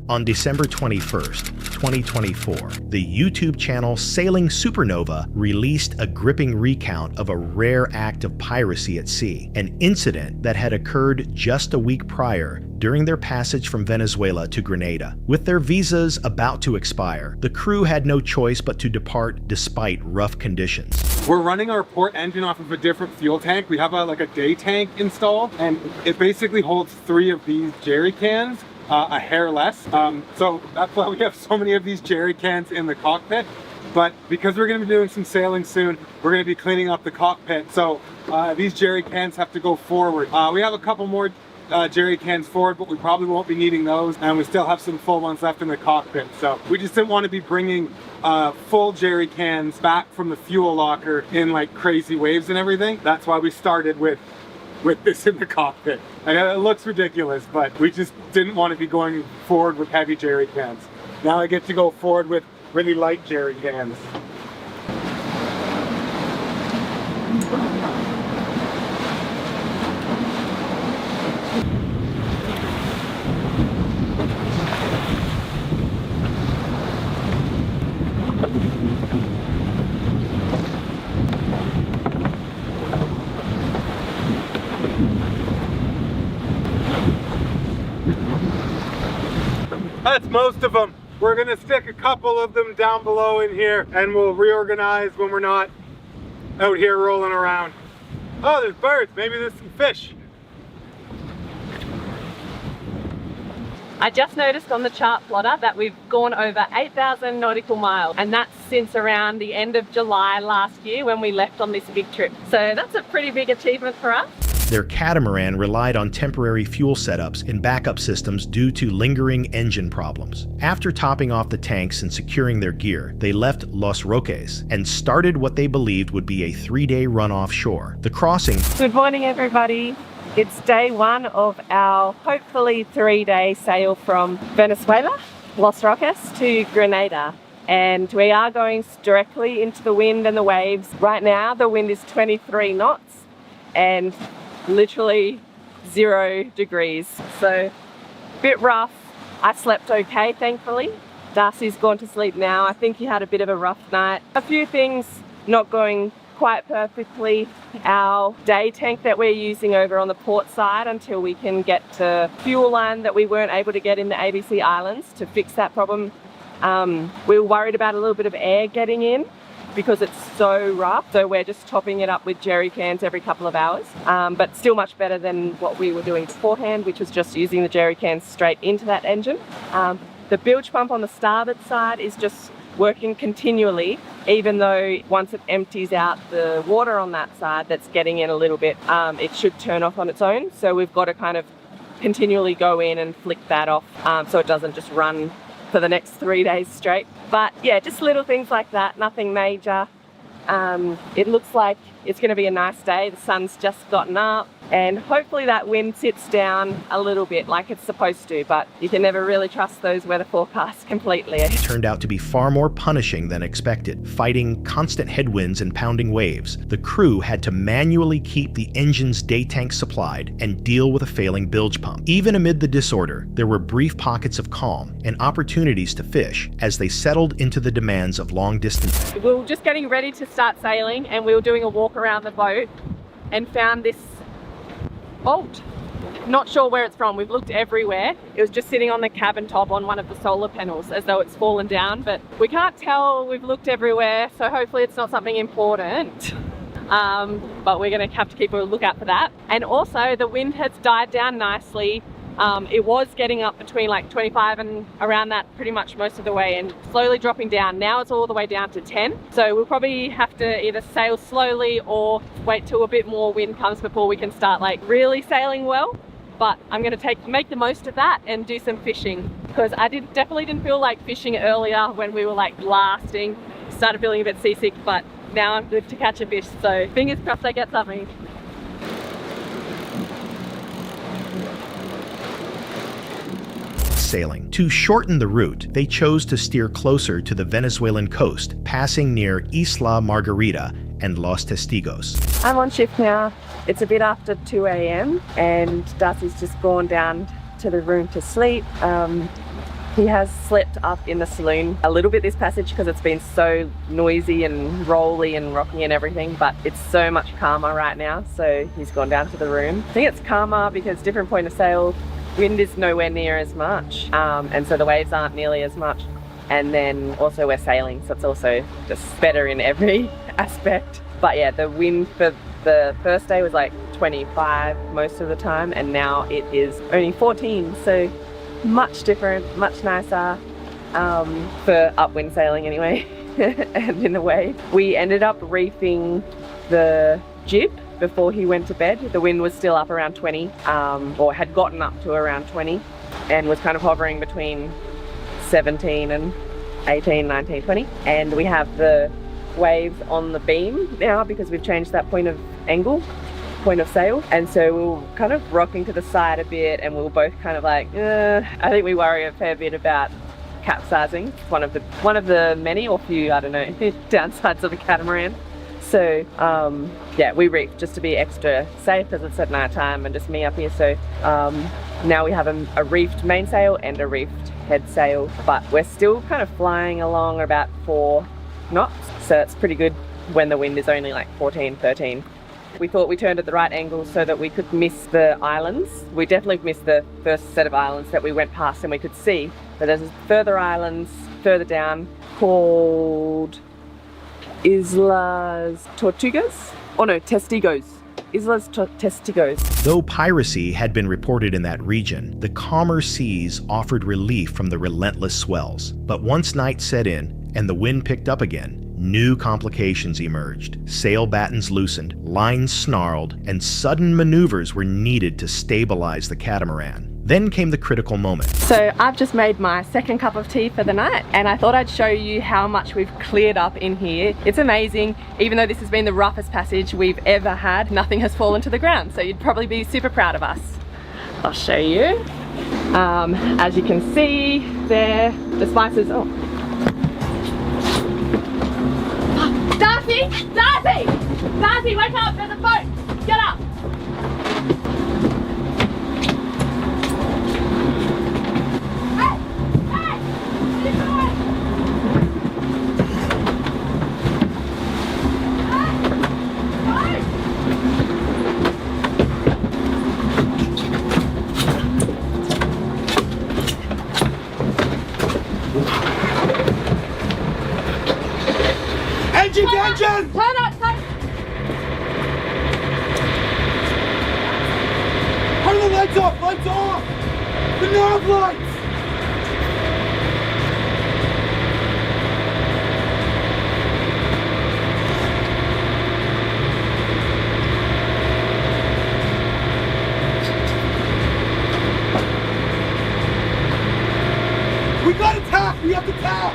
On December 21st, 2024, the YouTube channel Sailing Supernova released a gripping recount of a rare act of piracy at sea, an incident that had occurred just a week prior during their passage from Venezuela to Grenada. With their visas about to expire, the crew had no choice but to depart despite rough conditions. We're running our port engine off of a different fuel tank. We have like a day tank installed, and it basically holds 3 of these jerry cans, a hair less. So that's why we have so many of these jerry cans in the cockpit. But because we're going to be doing some sailing soon, we're going to be cleaning up the cockpit. So these jerry cans have to go forward. We have a couple more jerry cans forward, but we probably won't be needing those, and we still have some full ones left in the cockpit. So we just didn't want to be bringing full jerry cans back from the fuel locker in like crazy waves and everything. That's why we started with this in the cockpit. And it looks ridiculous, but we just didn't want to be going forward with heavy jerry cans. Now I get to go forward with really light jerry cans. That's most of them. We're gonna stick a couple of them down below in here, and we'll reorganize when we're not out here rolling around. Oh, there's birds. Maybe there's some fish. I just noticed on the chart plotter that we've gone over 8,000 nautical miles, and that's since around the end of July last year when we left on this big trip. So that's a pretty big achievement for us. Their catamaran relied on temporary fuel setups and backup systems due to lingering engine problems. After topping off the tanks and securing their gear, they left Los Roques and started what they believed would be a 3-day run offshore. The crossing... Good morning, everybody. It's day 1 of our hopefully 3-day sail from Venezuela, Los Roques, to Grenada. And we are going directly into the wind and the waves. Right now, the wind is 23 knots and literally 0 degrees. So, a bit rough. I slept okay, thankfully. Darcy's gone to sleep now. I think he had a bit of a rough night. A few things not going quite perfectly. Our day tank that we're using over on the port side until we can get to fuel line that we weren't able to get in the ABC Islands to fix that problem. We were worried about a little bit of air getting in because it's so rough, so we're just topping it up with jerry cans every couple of hours, but still much better than what we were doing beforehand, which was just using the jerry cans straight into that engine. The bilge pump on the starboard side is just working continually, even though once it empties out the water on that side that's getting in a little bit, it should turn off on its own. So we've got to kind of continually go in and flick that off so it doesn't just run for the next 3 days straight. But yeah, just little things like that, nothing major. It looks like it's going to be a nice day. The sun's just gotten up, and hopefully that wind sits down a little bit like it's supposed to, but you can never really trust those weather forecasts completely. It turned out to be far more punishing than expected. Fighting constant headwinds and pounding waves, the crew had to manually keep the engine's day tank supplied and deal with a failing bilge pump. Even amid the disorder, there were brief pockets of calm and opportunities to fish as they settled into the demands of long distance. We were just getting ready to start sailing, and we were doing a walk around the boat and found this bolt. Not sure where it's from. We've looked everywhere. It was just sitting on the cabin top on one of the solar panels as though it's fallen down, but we can't tell. We've looked everywhere, so hopefully it's not something important. But we're going to have to keep a lookout for that. And also the wind has died down nicely. It was getting up between like 25 and around that pretty much most of the way, and slowly dropping down. Now it's all the way down to 10. So we'll probably have to either sail slowly or wait till a bit more wind comes before we can start like really sailing well. But I'm going to make the most of that and do some fishing, because I definitely didn't feel like fishing earlier when we were like blasting. Started feeling a bit seasick, but now I'm good to catch a fish. So fingers crossed I get something. Sailing. To shorten the route, they chose to steer closer to the Venezuelan coast, passing near Isla Margarita and Los Testigos. I'm on shift now. It's a bit after 2 a.m. and Darcy's just gone down to the room to sleep. He has slept up in the saloon a little bit this passage because it's been so noisy and rolly and rocky and everything, but it's so much calmer right now, so he's gone down to the room. I think it's calmer because different point of sail, wind is nowhere near as much, and so the waves aren't nearly as much. And then also we're sailing, so it's also just better in every aspect. But yeah, the wind for the first day was like 25 most of the time, and now it is only 14, so much different, much nicer for upwind sailing anyway. And in the wave, we ended up reefing the jib before he went to bed. The wind was still up around 20, or had gotten up to around 20, and was kind of hovering between 17 and 18, 19, 20. And we have the waves on the beam now because we've changed that point of sail, and so we were kind of rocking to the side a bit, and we were both kind of like, I think we worry a fair bit about capsizing. It's one of the many or few, I don't know, downsides of a catamaran. So yeah, we reefed just to be extra safe because it's at night time and just me up here. So now we have a reefed mainsail and a reefed head sail, but we're still kind of flying along about 4 knots, so it's pretty good when the wind is only like 14, 13. We thought we turned at the right angle so that we could miss the islands. We definitely missed the first set of islands that we went past and we could see, but there's further islands further down called Islas Tortugas? Oh no, Testigos. Islas Testigos. Though piracy had been reported in that region, the calmer seas offered relief from the relentless swells. But once night set in and the wind picked up again, new complications emerged. Sail battens loosened, lines snarled, and sudden maneuvers were needed to stabilize the catamaran. Then came the critical moment. So I've just made my second cup of tea for the night, and I thought I'd show you how much we've cleared up in here. It's amazing. Even though this has been the roughest passage we've ever had, nothing has fallen to the ground, so you'd probably be super proud of us. I'll show you. As you can see there, the spices, Darcy! Darcy! Darcy, wake up! There's a boat! Get up! Hey! Hey! What are you doing? Engine! Turn up! Turn the lights off! Lights off! The nav lights! We got attacked! We have to tap!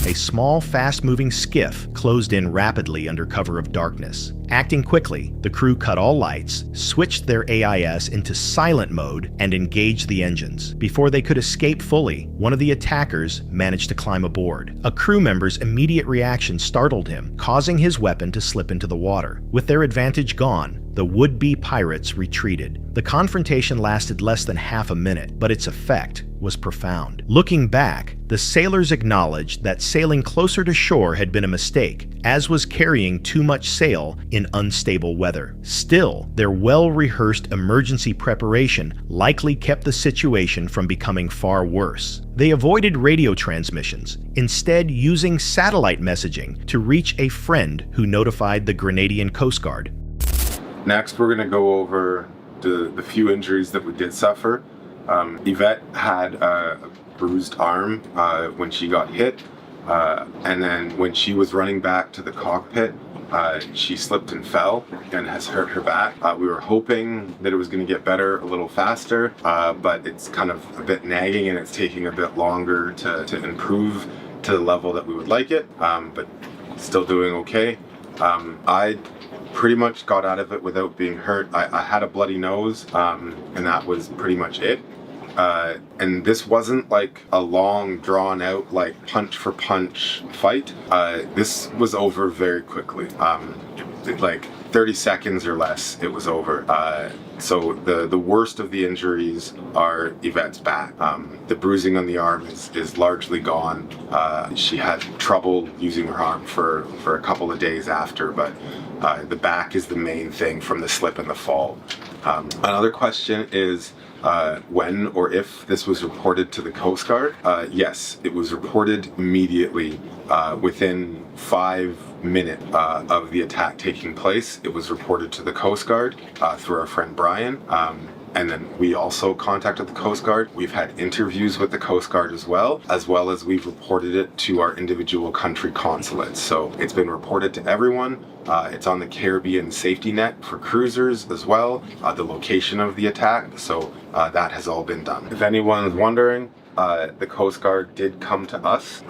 A small, fast-moving skiff closed in rapidly under cover of darkness. Acting quickly, the crew cut all lights, switched their AIS into silent mode, and engaged the engines. Before they could escape fully, one of the attackers managed to climb aboard. A crew member's immediate reaction startled him, causing his weapon to slip into the water. With their advantage gone, the would-be pirates retreated. The confrontation lasted less than half a minute, but its effect was profound. Looking back, the sailors acknowledged that sailing closer to shore had been a mistake, as was carrying too much sail in unstable weather. Still, their well-rehearsed emergency preparation likely kept the situation from becoming far worse. They avoided radio transmissions, instead using satellite messaging to reach a friend who notified the Grenadian Coast Guard. Next, we're going to go over the few injuries that we did suffer. Yvette had a bruised arm when she got hit, and then when she was running back to the cockpit, she slipped and fell and has hurt her back. We were hoping that it was going to get better a little faster, but it's kind of a bit nagging and it's taking a bit longer to improve to the level that we would like it, but still doing okay. I pretty much got out of it without being hurt. I had a bloody nose, and that was pretty much it. And this wasn't like a long, drawn out, like punch for punch fight. This was over very quickly. Like 30 seconds or less, it was over. So the worst of the injuries are Yvette's back. The bruising on the arm is largely gone. She had trouble using her arm for a couple of days after, but the back is the main thing from the slip and the fall. Another question is when or if this was reported to the Coast Guard. Yes, it was reported immediately within 5 minutes of the attack taking place. It was reported to the Coast Guard through our friend Brian. And then we also contacted the Coast Guard. We've had interviews with the Coast Guard as well as we've reported it to our individual country consulates. So it's been reported to everyone. It's on the Caribbean safety net for cruisers as well, the location of the attack. So that has all been done. If anyone's wondering, the Coast Guard did come to us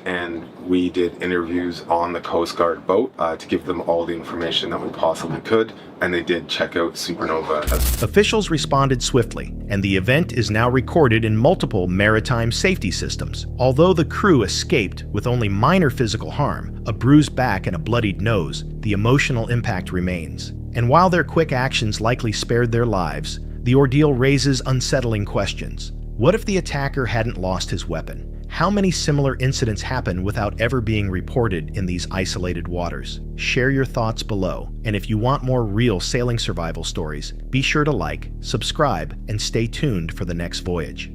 and we did interviews on the Coast Guard boat to give them all the information that we possibly could, and they did check out Supernova. Officials responded swiftly, and the event is now recorded in multiple maritime safety systems. Although the crew escaped with only minor physical harm, a bruised back and a bloodied nose, the emotional impact remains. And while their quick actions likely spared their lives, the ordeal raises unsettling questions. What if the attacker hadn't lost his weapon? How many similar incidents happen without ever being reported in these isolated waters? Share your thoughts below, and if you want more real sailing survival stories, be sure to like, subscribe, and stay tuned for the next voyage.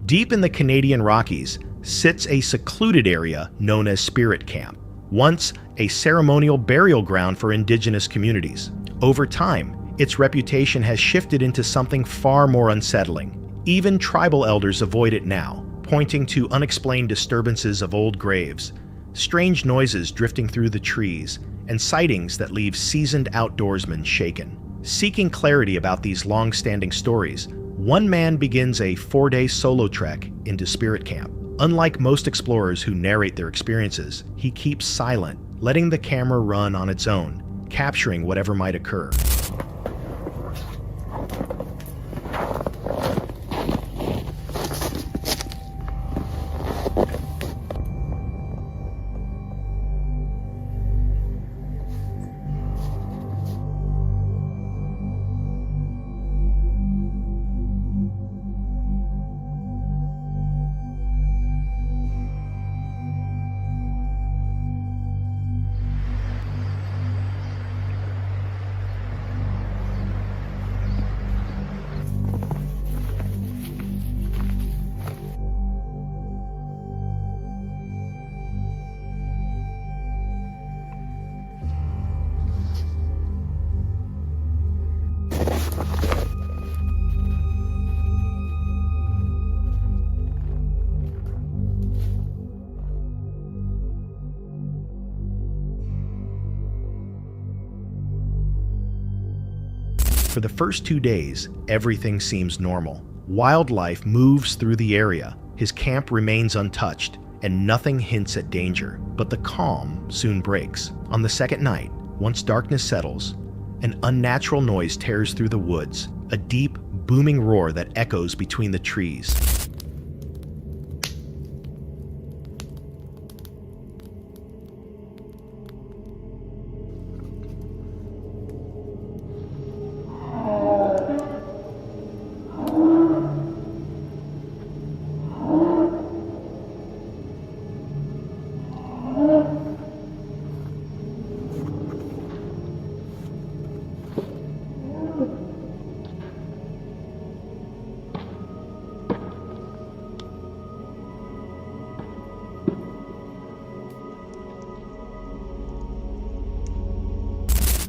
Deep in the Canadian Rockies sits a secluded area known as Spirit Camp, once a ceremonial burial ground for Indigenous communities. Over time, its reputation has shifted into something far more unsettling. Even tribal elders avoid it now, pointing to unexplained disturbances of old graves, strange noises drifting through the trees, and sightings that leave seasoned outdoorsmen shaken. Seeking clarity about these long-standing stories, one man begins a 4-day solo trek into Spirit Camp. Unlike most explorers who narrate their experiences, he keeps silent, letting the camera run on its own, capturing whatever might occur. For the first 2 days, everything seems normal. Wildlife moves through the area. His camp remains untouched, and nothing hints at danger. But the calm soon breaks. On the second night, once darkness settles, an unnatural noise tears through the woods, a deep, booming roar that echoes between the trees.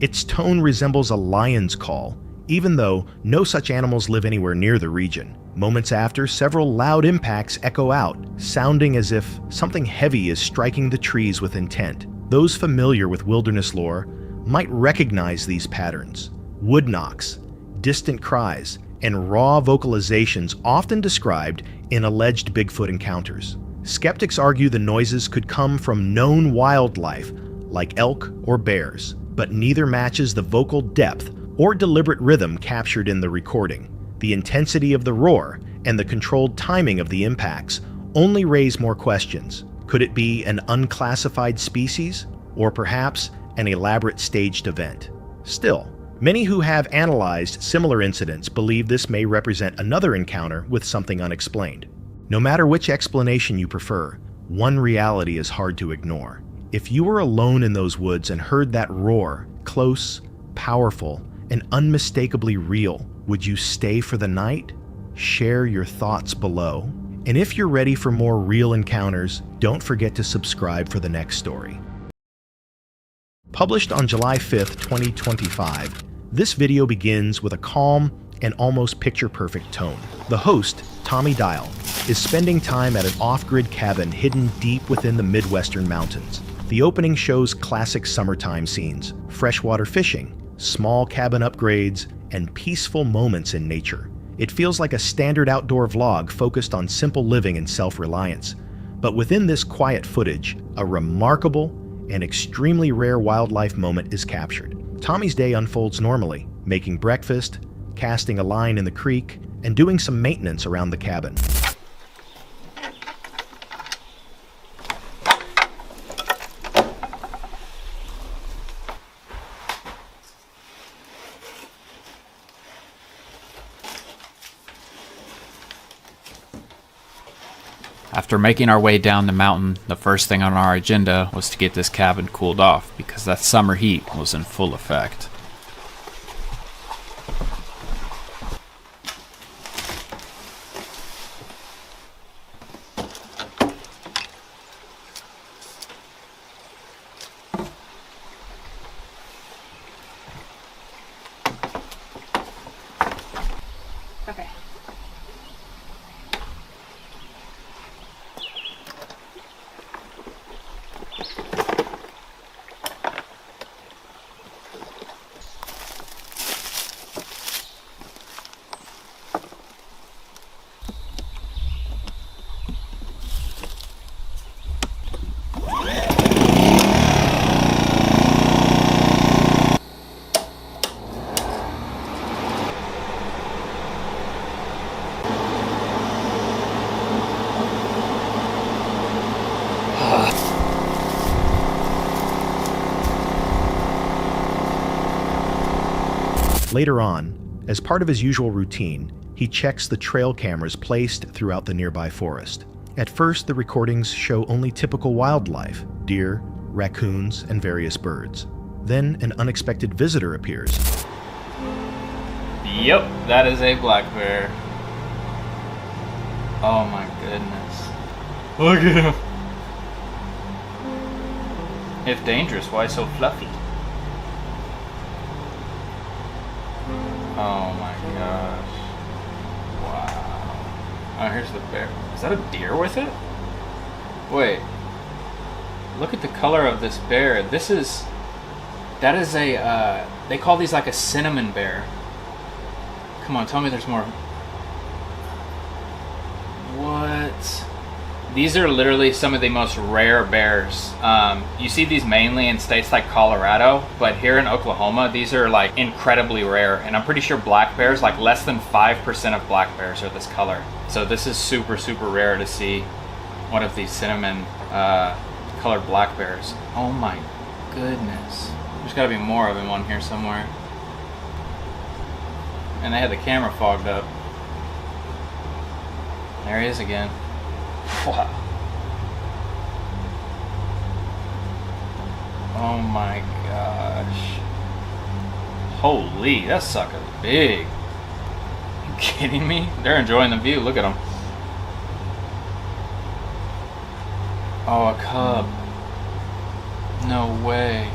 Its tone resembles a lion's call, even though no such animals live anywhere near the region. Moments after, several loud impacts echo out, sounding as if something heavy is striking the trees with intent. Those familiar with wilderness lore might recognize these patterns. Wood knocks, distant cries, and raw vocalizations often described in alleged Bigfoot encounters. Skeptics argue the noises could come from known wildlife like elk or bears, but neither matches the vocal depth or deliberate rhythm captured in the recording. The intensity of the roar and the controlled timing of the impacts only raise more questions. Could it be an unclassified species, or perhaps an elaborate staged event? Still, Many who have analyzed similar incidents believe this may represent another encounter with something unexplained. No matter which explanation you prefer, one reality is hard to ignore. If you were alone in those woods and heard that roar, close, powerful, and unmistakably real, would you stay for the night? Share your thoughts below. And if you're ready for more real encounters, don't forget to subscribe for the next story. Published on July 5th, 2025, this video begins with a calm and almost picture-perfect tone. The host, Tommy Dial, is spending time at an off-grid cabin hidden deep within the Midwestern mountains. The opening shows classic summertime scenes, freshwater fishing, small cabin upgrades, and peaceful moments in nature. It feels like a standard outdoor vlog focused on simple living and self-reliance. But within this quiet footage, a remarkable and extremely rare wildlife moment is captured. Tommy's day unfolds normally, making breakfast, casting a line in the creek, and doing some maintenance around the cabin. After making our way down the mountain, the first thing on our agenda was to get this cabin cooled off because that summer heat was in full effect. Okay. Later on, as part of his usual routine, he checks the trail cameras placed throughout the nearby forest. At first, the recordings show only typical wildlife, deer, raccoons, and various birds. Then an unexpected visitor appears. Yep, that is a black bear. Oh my goodness. Look at him. If dangerous, why so fluffy? Oh my gosh. Wow. Oh, here's the bear. Is that a deer with it? Wait. Look at the color of this bear. That is a, they call these like a cinnamon bear. Come on, tell me there's more. What? These are literally some of the most rare bears. You see these mainly in states like Colorado, but here in Oklahoma, these are like incredibly rare. And I'm pretty sure black bears, like less than 5% of black bears are this color. So this is super, super rare to see one of these cinnamon colored black bears. Oh my goodness. There's gotta be more of them on here somewhere. And they had the camera fogged up. There he is again. Wow. Oh my gosh. Holy, that sucker's big. You kidding me? They're enjoying the view. Look at them. Oh, a cub. No way.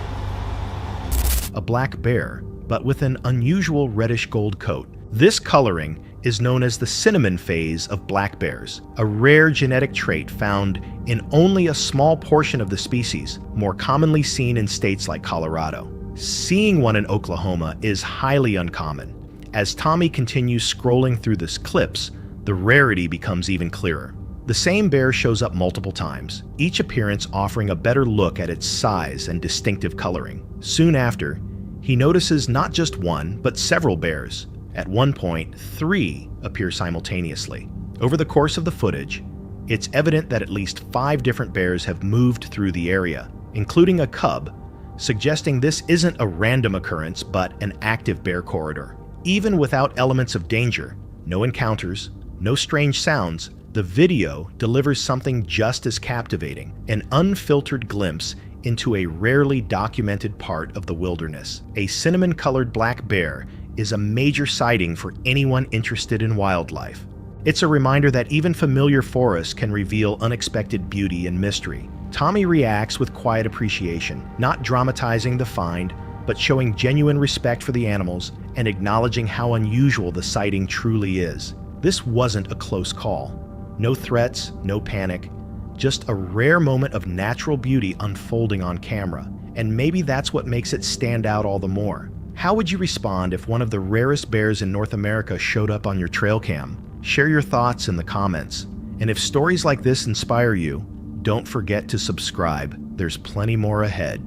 A black bear, but with an unusual reddish gold coat. This coloring is known as the cinnamon phase of black bears, a rare genetic trait found in only a small portion of the species, more commonly seen in states like Colorado. Seeing one in Oklahoma is highly uncommon. As Tommy continues scrolling through the clips, the rarity becomes even clearer. The same bear shows up multiple times, each appearance offering a better look at its size and distinctive coloring. Soon after, he notices not just one, but several bears. At one point, 3 appear simultaneously. Over the course of the footage, it's evident that at least 5 different bears have moved through the area, including a cub, suggesting this isn't a random occurrence but an active bear corridor. Even without elements of danger, no encounters, no strange sounds, the video delivers something just as captivating, an unfiltered glimpse into a rarely documented part of the wilderness. A cinnamon-colored black bear is a major sighting for anyone interested in wildlife. It's a reminder that even familiar forests can reveal unexpected beauty and mystery. Tommy reacts with quiet appreciation, not dramatizing the find, but showing genuine respect for the animals and acknowledging how unusual the sighting truly is. This wasn't a close call. No threats, no panic, just a rare moment of natural beauty unfolding on camera. And maybe that's what makes it stand out all the more. How would you respond if one of the rarest bears in North America showed up on your trail cam? Share your thoughts in the comments. And if stories like this inspire you, don't forget to subscribe. There's plenty more ahead.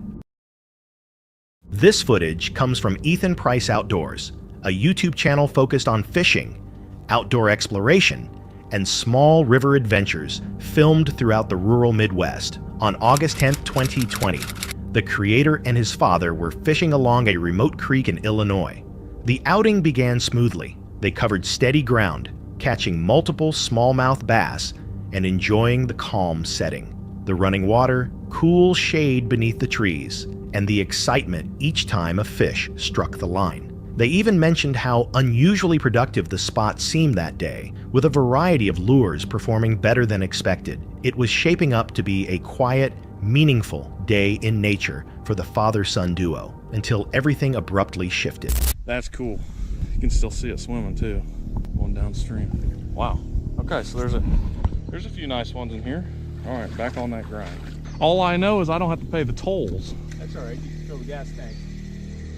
This footage comes from Ethan Price Outdoors, a YouTube channel focused on fishing, outdoor exploration, and small river adventures filmed throughout the rural Midwest. On August 10, 2020, the creator and his father were fishing along a remote creek in Illinois. The outing began smoothly. They covered steady ground, catching multiple smallmouth bass and enjoying the calm setting. The running water, cool shade beneath the trees, and the excitement each time a fish struck the line. They even mentioned how unusually productive the spot seemed that day, with a variety of lures performing better than expected. It was shaping up to be a quiet, meaningful day in nature for the father-son duo, until everything abruptly shifted. That's cool. You can still see it swimming too, going downstream. Wow. Okay, so there's a few nice ones in here. All right, back on that grind. All I know is I don't have to pay the tolls. That's all right. You can fill the gas tank.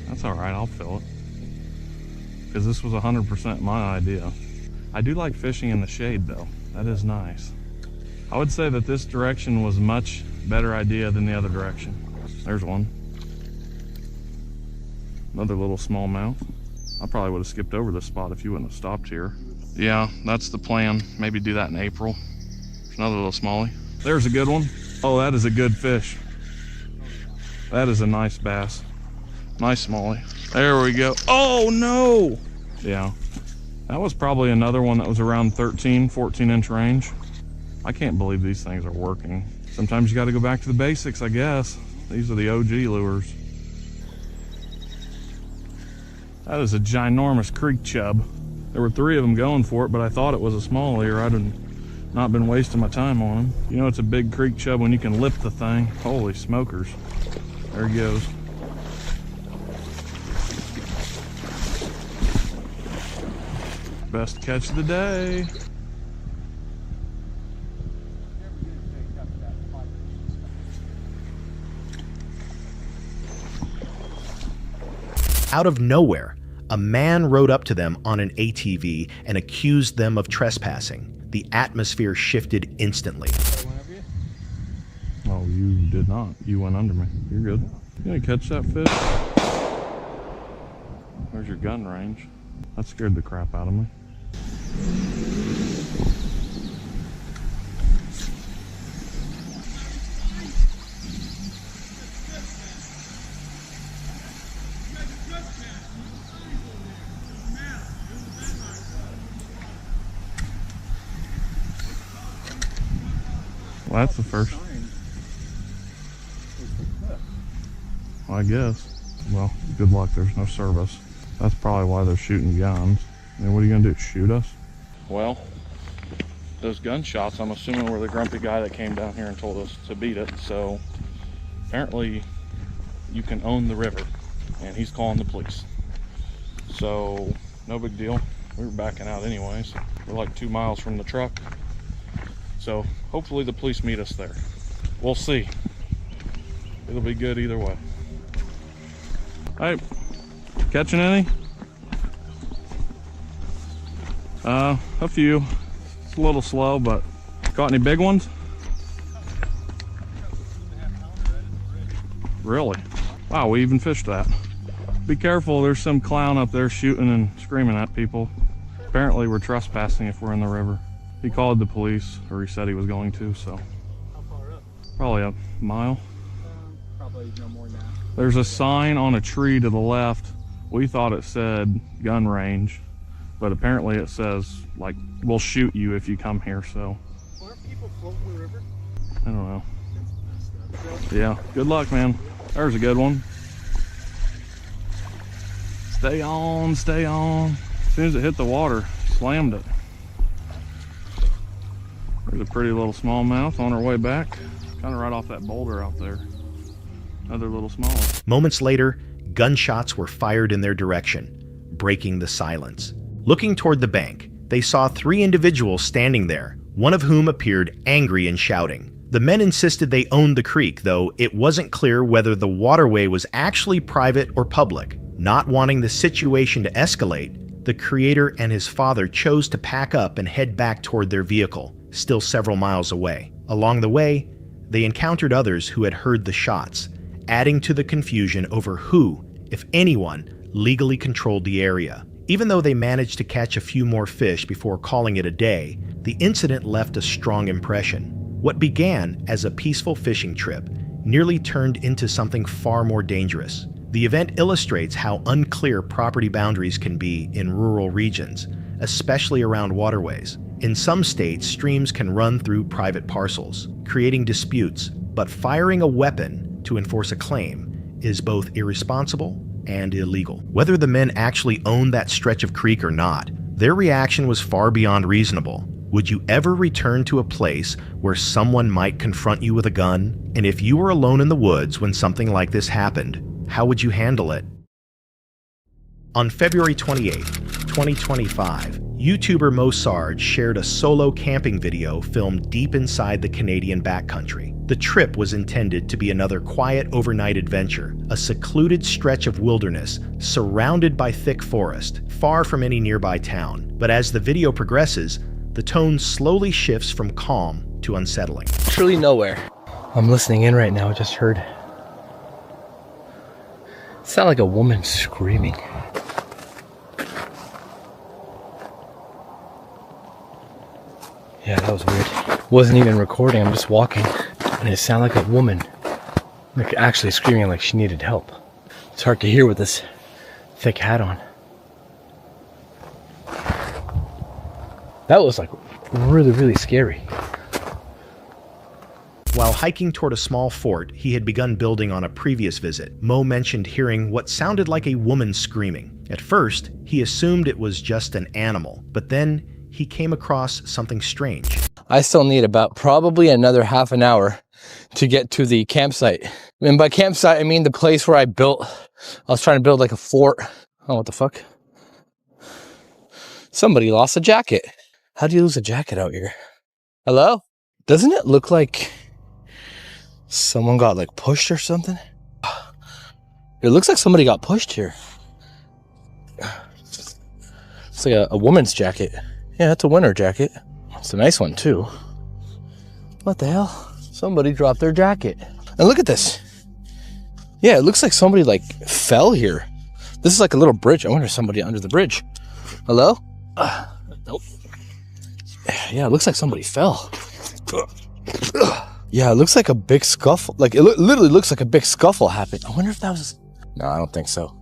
That's all right. I'll fill it. Because this was 100% my idea. I do like fishing in the shade though. That is nice. I would say that this direction was a much better idea than the other direction. There's one. Another little smallmouth. I probably would have skipped over this spot if you wouldn't have stopped here. Yeah, that's the plan. Maybe do that in April. There's another little smallie. There's a good one. Oh, that is a good fish. That is a nice bass. Nice smallie. There we go. Oh no! Yeah, that was probably another one that was around 13, 14 inch range. I can't believe these things are working. Sometimes you got to go back to the basics, I guess. These are the OG lures. That is a ginormous creek chub. There were 3 of them going for it, but I thought it was a smallie or I'd have not been wasting my time on them. You know it's a big creek chub when you can lift the thing. Holy smokers. There he goes. Best catch of the day. Out of nowhere, a man rode up to them on an ATV and accused them of trespassing. The atmosphere shifted instantly. Oh, you did not. You went under me. You're good. You gonna catch that fish? Where's your gun range? That scared the crap out of me. Well, that's the first. Well, I guess. Well, good luck. There's no service. That's probably why they're shooting guns. And what are you gonna do, shoot us? Well, those gunshots, I'm assuming, were the grumpy guy that came down here and told us to beat it. So apparently you can own the river, and he's calling the police. So no big deal. We were backing out anyways. We're like 2 miles from the truck. So hopefully the police meet us there. We'll see. It'll be good either way. Hey, catching any? A few. It's a little slow, but caught any big ones? Really? Wow, we even fished that. Be careful, there's some clown up there shooting and screaming at people. Apparently we're trespassing if we're in the river. He called the police, or he said he was going to, so. How far up? Probably a mile. Probably probably no more now. There's a sign on a tree to the left. We thought it said gun range, but apparently it says, like, we'll shoot you if you come here, so. Aren't people floating the river? I don't know. Yeah, good luck, man. There's a good one. Stay on, stay on. As soon as it hit the water, slammed it. There's a pretty little smallmouth on our way back. Kind of right off that boulder out there. Another little smallmouth. Moments later, gunshots were fired in their direction, breaking the silence. Looking toward the bank, they saw 3 individuals standing there, one of whom appeared angry and shouting. The men insisted they owned the creek, though it wasn't clear whether the waterway was actually private or public. Not wanting the situation to escalate, the creator and his father chose to pack up and head back toward their vehicle, still several miles away. Along the way, they encountered others who had heard the shots, adding to the confusion over who, if anyone, legally controlled the area. Even though they managed to catch a few more fish before calling it a day, the incident left a strong impression. What began as a peaceful fishing trip nearly turned into something far more dangerous. The event illustrates how unclear property boundaries can be in rural regions, especially around waterways. In some states, streams can run through private parcels, creating disputes, but firing a weapon to enforce a claim is both irresponsible and illegal. Whether the men actually owned that stretch of creek or not, their reaction was far beyond reasonable. Would you ever return to a place where someone might confront you with a gun? And if you were alone in the woods when something like this happened, how would you handle it? On February 28, 2025, YouTuber Mo Sarge shared a solo camping video filmed deep inside the Canadian backcountry. The trip was intended to be another quiet overnight adventure, a secluded stretch of wilderness surrounded by thick forest, far from any nearby town. But as the video progresses, the tone slowly shifts from calm to unsettling. Truly nowhere. I'm listening in right now. I just heard. It sounded like a woman screaming. Yeah, that was weird. Wasn't even recording. I'm just walking, and it sounded like a woman, like actually screaming like she needed help. It's hard to hear with this thick hat on. That was like really, really scary. While hiking toward a small fort he had begun building on a previous visit, Mo mentioned hearing what sounded like a woman screaming. At first, he assumed it was just an animal, but then he came across something strange. I still need about probably another half an hour to get to the campsite. And by campsite, I mean the place where I was trying to build like a fort. Oh, what the fuck? Somebody lost a jacket. How do you lose a jacket out here? Hello? Doesn't it look like someone got like pushed or something? It looks like somebody got pushed here. It's like a woman's jacket. Yeah, it's a winter jacket. It's a nice one too. What the hell? Somebody dropped their jacket. And look at this. Yeah, it looks like somebody like fell here. This is like a little bridge. I wonder if somebody under the bridge. Hello? Nope. Yeah, it looks like somebody fell. Yeah, it looks like a big scuffle. Like it literally looks like a big scuffle happened. I wonder if that was... No, I don't think so.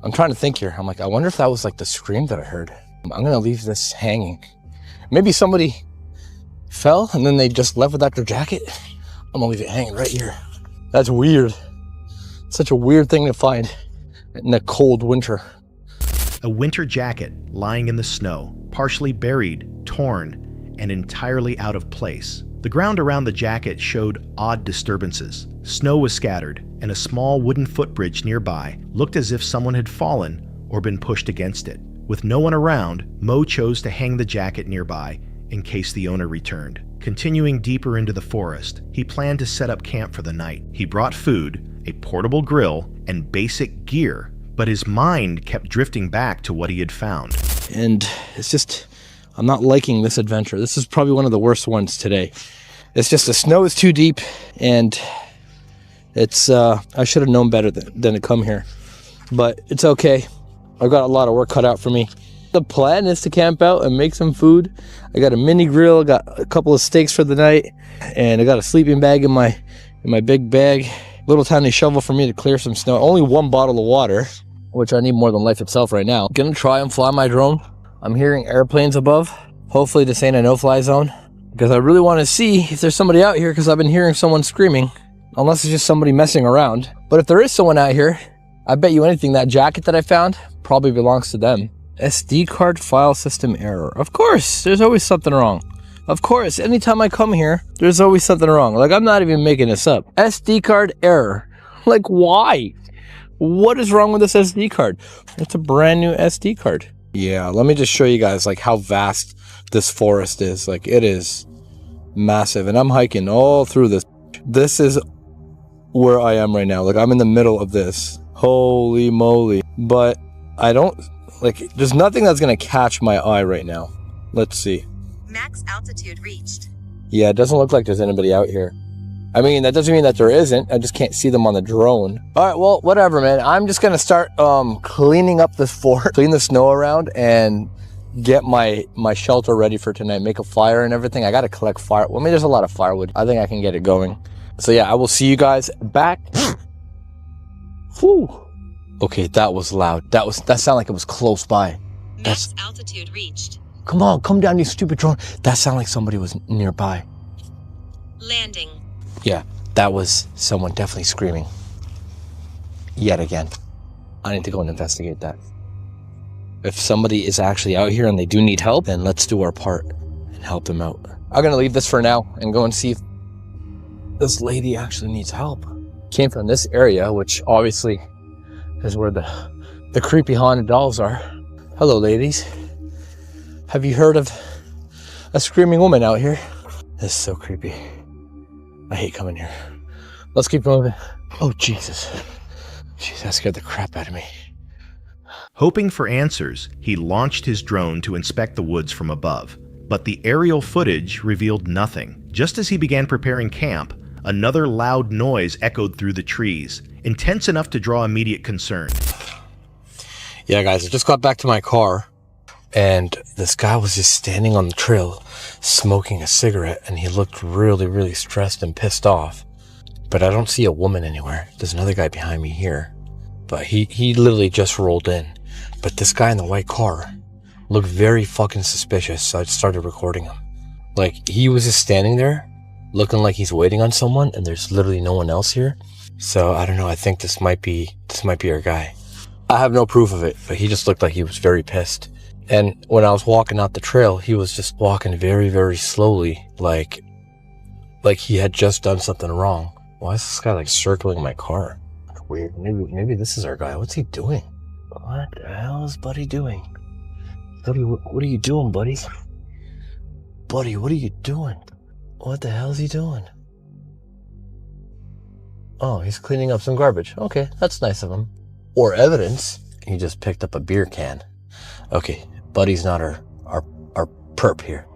I'm trying to think here. I'm like, I wonder if that was like the scream that I heard. I'm gonna leave this hanging. Maybe somebody fell and then they just left without their jacket. I'm gonna leave it hanging right here. That's weird. Such a weird thing to find in a cold winter. A winter jacket lying in the snow, partially buried, torn, and entirely out of place. The ground around the jacket showed odd disturbances. Snow was scattered, and a small wooden footbridge nearby looked as if someone had fallen or been pushed against it. With no one around, Mo chose to hang the jacket nearby in case the owner returned. Continuing deeper into the forest, he planned to set up camp for the night. He brought food, a portable grill, and basic gear, but his mind kept drifting back to what he had found. And it's just, I'm not liking this adventure. This is probably one of the worst ones today. It's just the snow is too deep, and it's, I should have known better than to come here. But it's okay. I've got a lot of work cut out for me. The plan is to camp out and make some food. I got a mini grill, I got a couple of steaks for the night, and I got a sleeping bag in my big bag. little tiny shovel for me to clear some snow. Only 1 bottle of water, which I need more than life itself right now. Gonna try and fly my drone. I'm hearing airplanes above. Hopefully this ain't a no-fly zone, because I really want to see if there's somebody out here, because I've been hearing someone screaming, unless it's just somebody messing around. But if there is someone out here, I bet you anything that jacket that I found probably belongs to them. SD card file system error. Of course, there's always something wrong. Of course, anytime I come here, there's always something wrong. Like, I'm not even making this up. SD card error. Like, why? What is wrong with this SD card? It's a brand new SD card. Yeah, let me just show you guys like how vast this forest is. Like, it is massive, and I'm hiking all through this. This is where I am right now. Like, I'm in the middle of this. Holy moly. But I don't, like, there's nothing that's gonna catch my eye right now. Let's see. Max altitude reached. Yeah, it doesn't look like there's anybody out here. I mean, that doesn't mean that there isn't. I just can't see them on the drone. All right, well, whatever, man. I'm just gonna start cleaning up this fort, clean the snow around, and get my shelter ready for tonight. Make a fire and everything. I gotta collect fire. Well, I mean, there's a lot of firewood. I think I can get it going. So yeah, I will see you guys back. Whew. Okay, that was loud. That sounded like it was close by. Max altitude reached. Come on, come down, you stupid drone. That sounded like somebody was nearby. Landing. Yeah, that was someone definitely screaming. Yet again. I need to go and investigate that. If somebody is actually out here and they do need help, then let's do our part and help them out. I'm gonna leave this for now and go and see if this lady actually needs help. Came from this area, which obviously is where the creepy haunted dolls are. Hello, ladies. Have you heard of a screaming woman out here? This is so creepy. I hate coming here. Let's keep moving. Oh, Jesus. Jeez, that scared the crap out of me. Hoping for answers, he launched his drone to inspect the woods from above. But the aerial footage revealed nothing. Just as he began preparing camp, another loud noise echoed through the trees, intense enough to draw immediate concern. Yeah, guys, I just got back to my car, and this guy was just standing on the trail smoking a cigarette, and he looked really, really stressed and pissed off. But I don't see a woman anywhere. There's another guy behind me here, but he literally just rolled in. But this guy in the white car looked very fucking suspicious, so I started recording him. Like, he was just standing there looking like he's waiting on someone, and there's literally no one else here. So I don't know, I think this might be our guy. I have no proof of it, but he just looked like he was very pissed. And when I was walking out the trail, he was just walking very, very slowly, like he had just done something wrong. Why is this guy like circling my car? Weird. Maybe this is our guy. What's he doing? What the hell is Buddy doing? Buddy, what are you doing, buddy? Buddy, what are you doing? What the hell is he doing? Oh, he's cleaning up some garbage. Okay, that's nice of him. Or evidence, he just picked up a beer can. Okay, Buddy's not our perp here.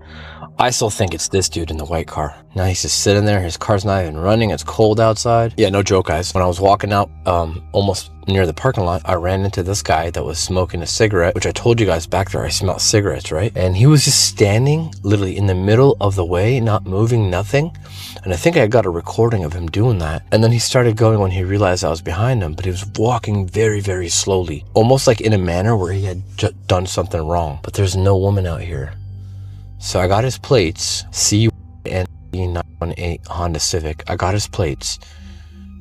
I still think it's this dude in the white car. Now he's just sitting there. His car's not even running. It's cold outside. Yeah, no joke, guys. When I was walking out almost near the parking lot, I ran into this guy that was smoking a cigarette, which I told you guys back there I smelled cigarettes, right? And he was just standing literally in the middle of the way, not moving, nothing. And I think I got a recording of him doing that. And then he started going when he realized I was behind him, but he was walking very, very slowly, almost like in a manner where he had done something wrong. But there's no woman out here. So I got his plates, CU918 Honda Civic. I got his plates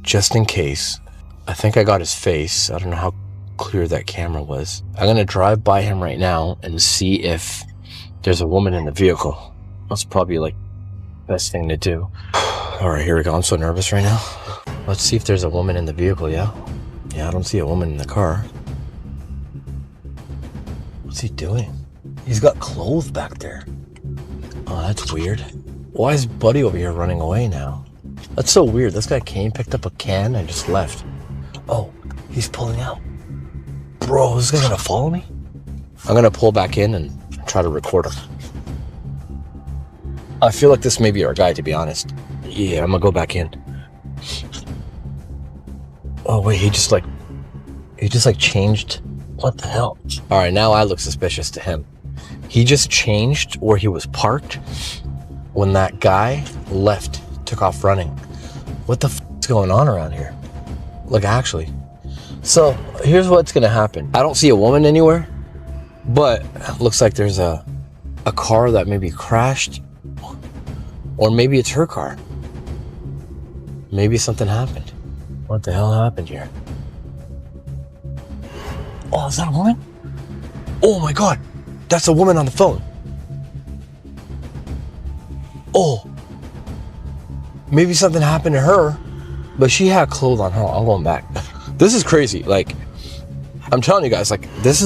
just in case. I think I got his face. I don't know how clear that camera was. I'm gonna drive by him right now and see if there's a woman in the vehicle. That's probably like best thing to do. All right, here we go. I'm so nervous right now. Let's see if there's a woman in the vehicle. Yeah, I don't see a woman in the car. What's he doing? He's got clothes back there. Oh, that's weird. Why is Buddy over here running away now? That's so weird. This guy came, picked up a can, and just left. Oh, he's pulling out. Bro, is this guy gonna follow me? I'm gonna pull back in and try to record him. I feel like this may be our guy, to be honest. Yeah, I'm gonna go back in. Oh wait, he just changed. What the hell? All right, now I look suspicious to him. He just changed where he was parked when that guy left, took off running. What the f is going on around here? Like, actually. So, here's what's gonna happen. I don't see a woman anywhere, but it looks like there's a car that maybe crashed, or maybe it's her car. Maybe something happened. What the hell happened here? Oh, is that a woman? Oh my God, that's a woman on the phone. Oh, maybe something happened to her, but she had clothes on her. I'm going back. This is crazy. Like, I'm telling you guys, like, this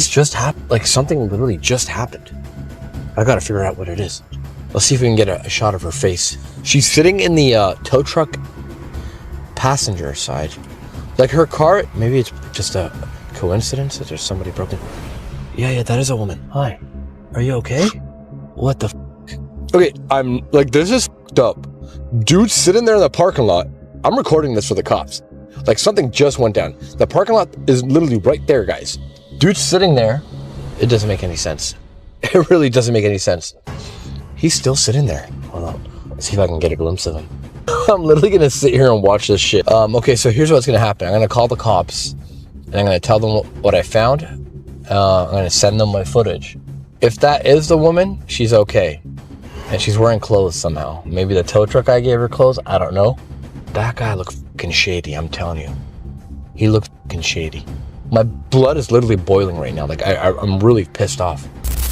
just happened. Like, something literally just happened. I gotta figure out what it is. Let's see if we can get a shot of her face. She's sitting in the tow truck passenger side. Like, her car, maybe it's just a coincidence that there's somebody broken. Yeah, that is a woman. Hi, are you okay? What the f? Okay, I'm like, this is f***ed up. Dude's sitting there in the parking lot. I'm recording this for the cops. Like, something just went down. The parking lot is literally right there, guys. Dude's sitting there. It doesn't make any sense. It really doesn't make any sense. He's still sitting there. Hold on. Let's see if I can get a glimpse of him. I'm literally gonna sit here and watch this shit. Okay, so here's what's gonna happen. I'm gonna call the cops and I'm gonna tell them what I found. I'm gonna send them my footage. If that is the woman, she's okay. And she's wearing clothes somehow. Maybe the tow truck guy gave her clothes, I don't know. That guy looked fucking shady, I'm telling you. He looked fucking shady. My blood is literally boiling right now. Like, I'm really pissed off.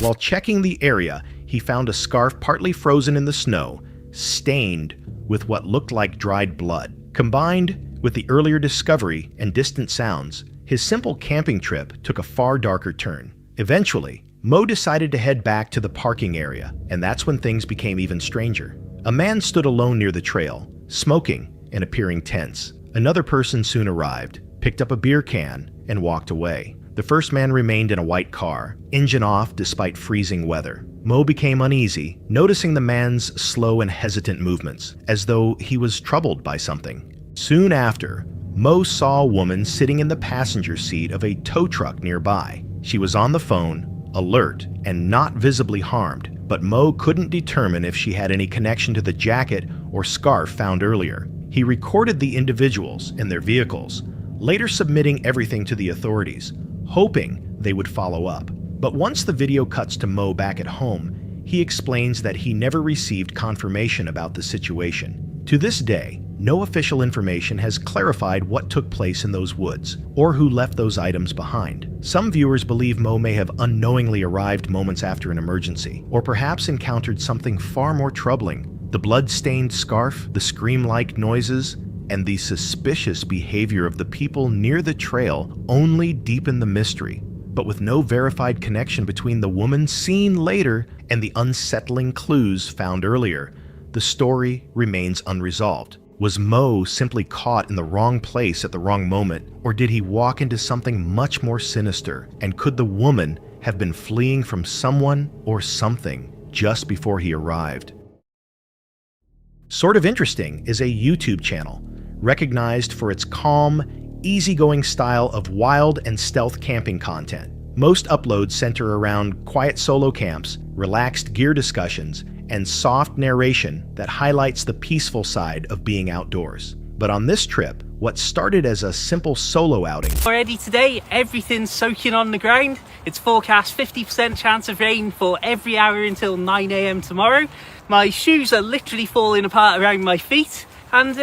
While checking the area, he found a scarf partly frozen in the snow, stained with what looked like dried blood. Combined with the earlier discovery and distant sounds, his simple camping trip took a far darker turn. Eventually, Mo decided to head back to the parking area, and that's when things became even stranger. A man stood alone near the trail, smoking and appearing tense. Another person soon arrived, picked up a beer can, and walked away. The first man remained in a white car, engine off despite freezing weather. Mo became uneasy, noticing the man's slow and hesitant movements, as though he was troubled by something. Soon after, Mo saw a woman sitting in the passenger seat of a tow truck nearby. She was on the phone, alert, and not visibly harmed, but Mo couldn't determine if she had any connection to the jacket or scarf found earlier. He recorded the individuals and their vehicles, later submitting everything to the authorities, hoping they would follow up. But once the video cuts to Mo back at home, he explains that he never received confirmation about the situation. To this day, no official information has clarified what took place in those woods, or who left those items behind. Some viewers believe Mo may have unknowingly arrived moments after an emergency, or perhaps encountered something far more troubling. The blood-stained scarf, the scream-like noises, and the suspicious behavior of the people near the trail only deepen the mystery. But with no verified connection between the woman seen later and the unsettling clues found earlier, the story remains unresolved. Was Mo simply caught in the wrong place at the wrong moment, or did he walk into something much more sinister? And could the woman have been fleeing from someone or something just before he arrived? Sort of Interesting is a YouTube channel recognized for its calm, easygoing style of wild and stealth camping content. Most uploads center around quiet solo camps, relaxed gear discussions, and soft narration that highlights the peaceful side of being outdoors. But on this trip, what started as a simple solo outing. Already today, everything's soaking on the ground. It's forecast 50% chance of rain for every hour until 9 AM tomorrow. My shoes are literally falling apart around my feet, and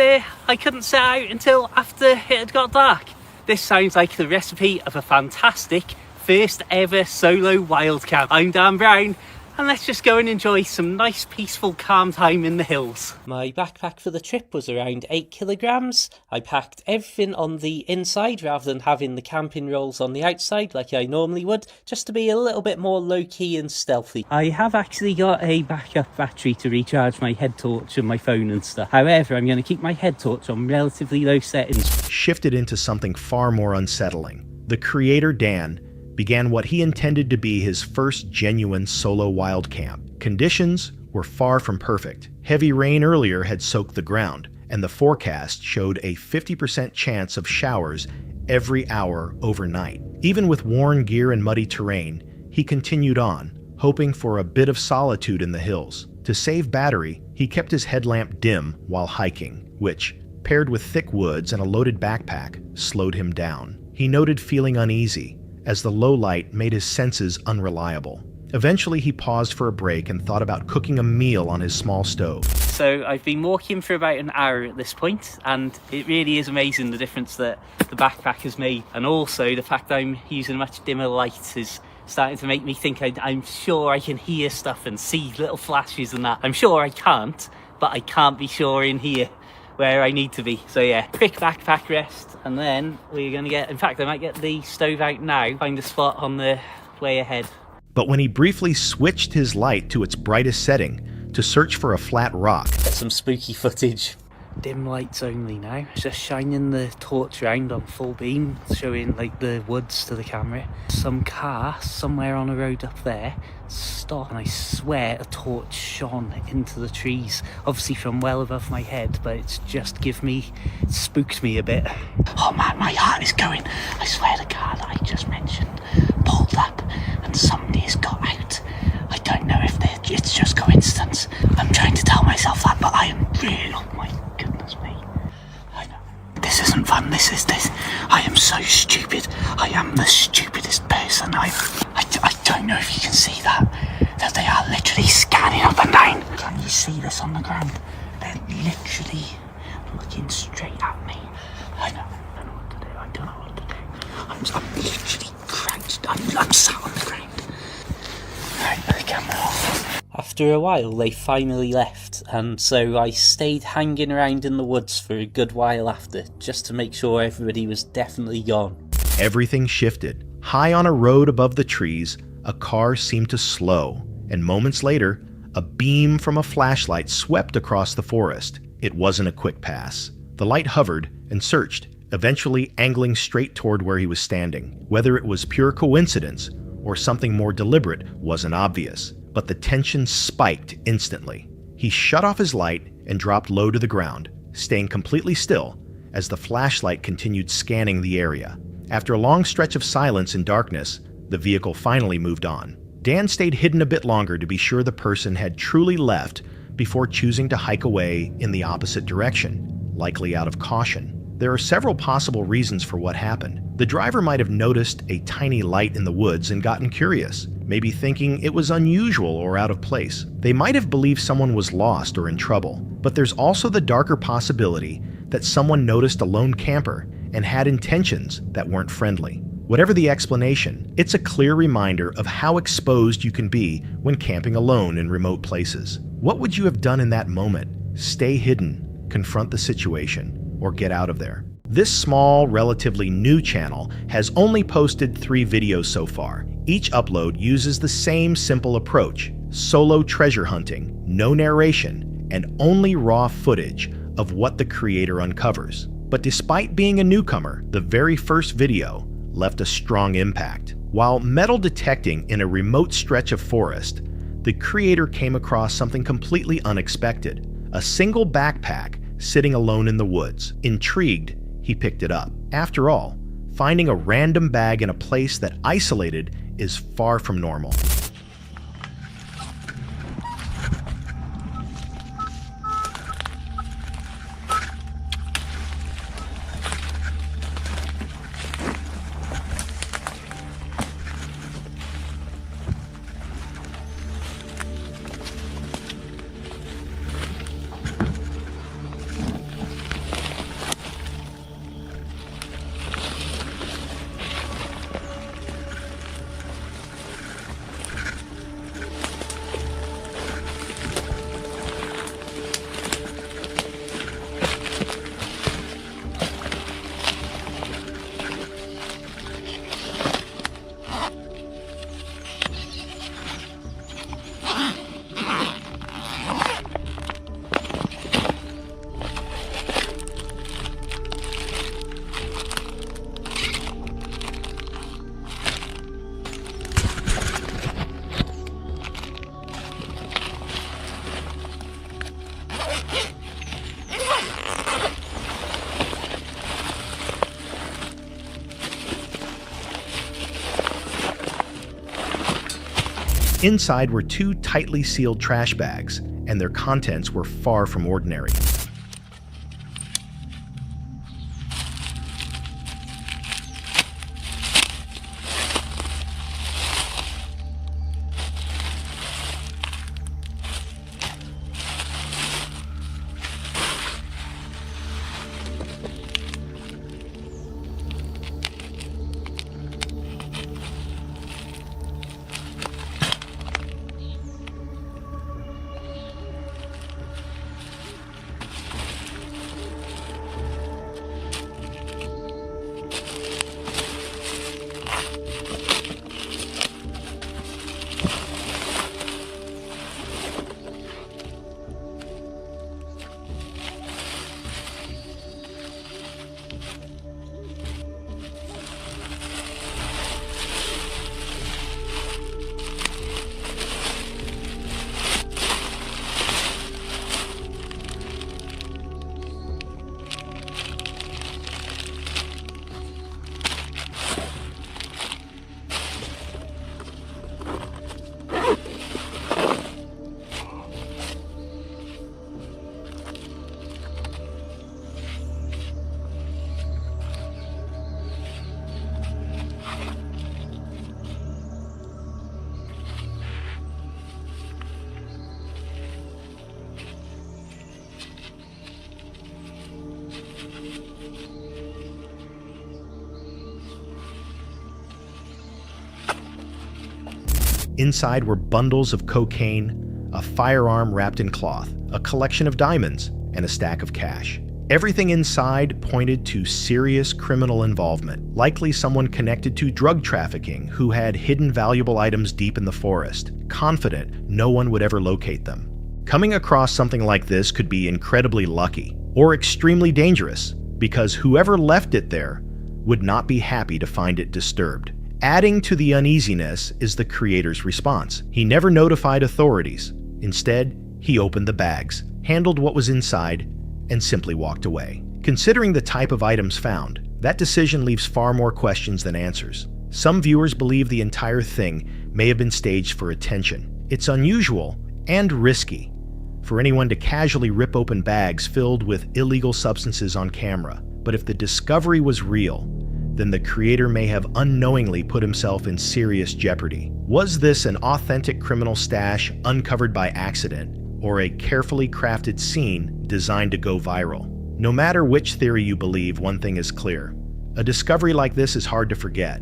I couldn't set out until after it had got dark. This sounds like the recipe of a fantastic first ever solo wild camp. I'm Dan Brown, and let's just go and enjoy some nice peaceful calm time in the hills. My backpack for the trip was around 8 kilograms. I packed everything on the inside rather than having the camping rolls on the outside like I normally would, just to be a little bit more low-key and stealthy. I have actually got a backup battery to recharge my head torch and my phone and stuff. However, I'm going to keep my head torch on relatively low settings. Shifted into something far more unsettling. The creator, Dan, began what he intended to be his first genuine solo wild camp. Conditions were far from perfect. Heavy rain earlier had soaked the ground, and the forecast showed a 50% chance of showers every hour overnight. Even with worn gear and muddy terrain, he continued on, hoping for a bit of solitude in the hills. To save battery, he kept his headlamp dim while hiking, which, paired with thick woods and a loaded backpack, slowed him down. He noted feeling uneasy, as the low light made his senses unreliable. Eventually, he paused for a break and thought about cooking a meal on his small stove. So I've been walking for about an hour at this point, and it really is amazing the difference that the backpack has made. And also the fact that I'm using a much dimmer light is starting to make me think I'm sure I can hear stuff and see little flashes and that. I'm sure I can't, but I can't be sure in here where I need to be. So yeah, quick backpack rest, and then we're gonna get, in fact I might get the stove out now, find a spot on the way ahead. But when he briefly switched his light to its brightest setting to search for a flat rock, Get some spooky footage. Dim lights only now. Just shining the torch round on full beam, showing like the woods to the camera. Some car somewhere on a road up there stopped, and I swear a torch shone into the trees, obviously from well above my head, but it's just spooked me a bit. Oh man, my heart is going. I swear the car that I just mentioned pulled up and somebody has got out. I don't know if it's just coincidence. I'm trying to tell myself that, but I am really, oh my goodness me. I know. This isn't fun, this. I am so stupid. I am the stupidest person. I don't know if you can see that they are literally scanning up and down. Can you see this on the ground? They're literally looking straight at me. I don't know what to do. I don't know what to do. I'm literally crouched. I'm sat on the ground. Right, put the camera off. After a while, they finally left, and so I stayed hanging around in the woods for a good while after, just to make sure everybody was definitely gone. everything shifted. High on a road above the trees, a car seemed to slow, and moments later, a beam from a flashlight swept across the forest. It wasn't a quick pass. The light hovered and searched, eventually angling straight toward where he was standing. Whether it was pure coincidence or something more deliberate wasn't obvious, but the tension spiked instantly. He shut off his light and dropped low to the ground, staying completely still as the flashlight continued scanning the area. After a long stretch of silence and darkness, the vehicle finally moved on. Dan stayed hidden a bit longer to be sure the person had truly left before choosing to hike away in the opposite direction, likely out of caution. There are several possible reasons for what happened. The driver might have noticed a tiny light in the woods and gotten curious, maybe thinking it was unusual or out of place. They might have believed someone was lost or in trouble, but there's also the darker possibility that someone noticed a lone camper and had intentions that weren't friendly. Whatever the explanation, it's a clear reminder of how exposed you can be when camping alone in remote places. What would you have done in that moment? Stay hidden, confront the situation, or get out of there? This small, relatively new channel has only posted 3 videos so far. Each upload uses the same simple approach: solo treasure hunting, no narration, and only raw footage of what the creator uncovers. But despite being a newcomer, the very first video left a strong impact. While metal detecting in a remote stretch of forest, the creator came across something completely unexpected: a single backpack sitting alone in the woods. Intrigued, he picked it up. After all, finding a random bag in a place that isolated is far from normal. Inside were 2 tightly sealed trash bags, and their contents were far from ordinary. Inside were bundles of cocaine, a firearm wrapped in cloth, a collection of diamonds, and a stack of cash. Everything inside pointed to serious criminal involvement, likely someone connected to drug trafficking who had hidden valuable items deep in the forest, confident no one would ever locate them. Coming across something like this could be incredibly lucky, or extremely dangerous, because whoever left it there would not be happy to find it disturbed. Adding to the uneasiness is the creator's response. He never notified authorities. Instead, he opened the bags, handled what was inside, and simply walked away. Considering the type of items found, that decision leaves far more questions than answers. Some viewers believe the entire thing may have been staged for attention. It's unusual and risky for anyone to casually rip open bags filled with illegal substances on camera. But if the discovery was real, then the creator may have unknowingly put himself in serious jeopardy. Was this an authentic criminal stash uncovered by accident, or a carefully crafted scene designed to go viral? No matter which theory you believe, one thing is clear. A discovery like this is hard to forget.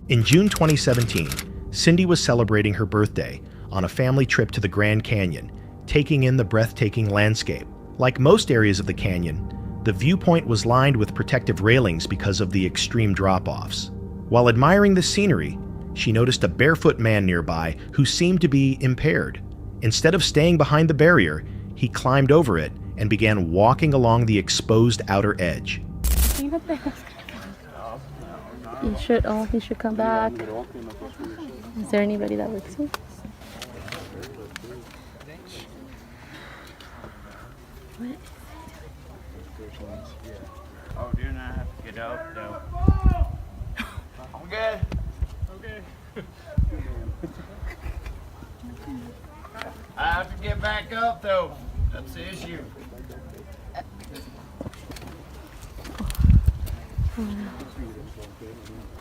In June 2017, Cindy was celebrating her birthday on a family trip to the Grand Canyon, taking in the breathtaking landscape. Like most areas of the canyon, the viewpoint was lined with protective railings because of the extreme drop-offs. While admiring the scenery, she noticed a barefoot man nearby who seemed to be impaired. Instead of staying behind the barrier, he climbed over it and began walking along the exposed outer edge. You should come back. Is there anybody that works here? Oh, do not have to get up though. I'm good. Okay. I have to get back up though. That's the issue.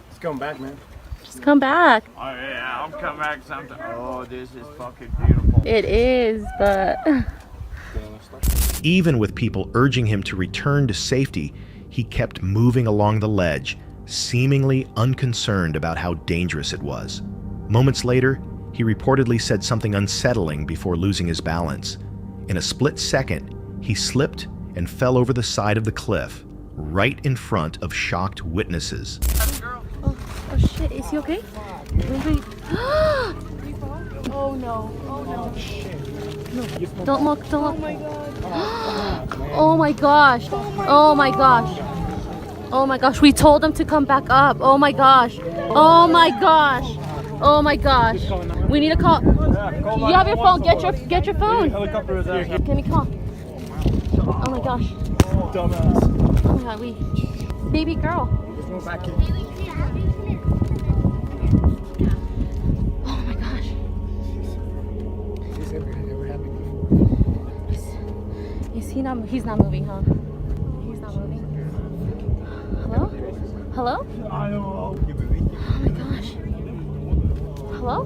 Just come back, man. Just come back. Oh yeah, I'll come back sometime. Oh, this is fucking beautiful. It is, but... Even with people urging him to return to safety, he kept moving along the ledge, seemingly unconcerned about how dangerous it was. Moments later, he reportedly said something unsettling before losing his balance. In a split second, he slipped and fell over the side of the cliff, right in front of shocked witnesses. Oh shit, is he okay? Wait. Oh no, oh no. No, don't look. Oh my god. Oh my gosh. Oh my gosh. Oh my gosh, we told him to come back up. Oh my gosh. Oh my gosh. Oh my gosh. We need to call. You have your phone. Get your phone. Can we call? Oh my gosh. Dumbass. Oh my god, baby girl. Go back in. Oh my gosh. He's not moving, huh? He's not moving. Hello? Hello? Oh my gosh. Hello?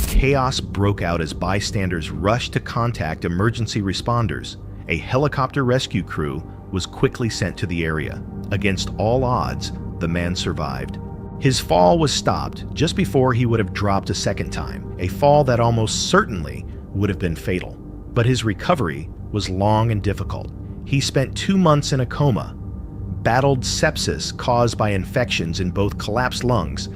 Chaos broke out as bystanders rushed to contact emergency responders. A helicopter rescue crew was quickly sent to the area. Against all odds, the man survived. His fall was stopped just before he would have dropped a second time, a fall that almost certainly would have been fatal. But his recovery was long and difficult. He spent 2 months in a coma, battled sepsis caused by infections in both collapsed lungs,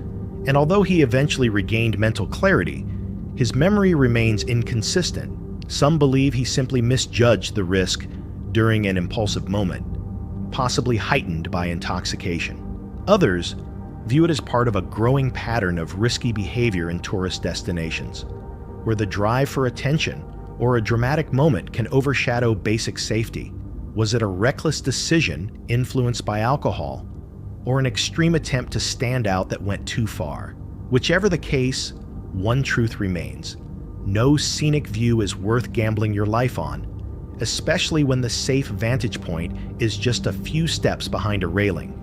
and although he eventually regained mental clarity, his memory remains inconsistent. Some believe he simply misjudged the risk during an impulsive moment, possibly heightened by intoxication. Others view it as part of a growing pattern of risky behavior in tourist destinations, where the drive for attention or a dramatic moment can overshadow basic safety. Was it a reckless decision influenced by alcohol, or an extreme attempt to stand out that went too far? Whichever the case, one truth remains: no scenic view is worth gambling your life on, especially when the safe vantage point is just a few steps behind a railing.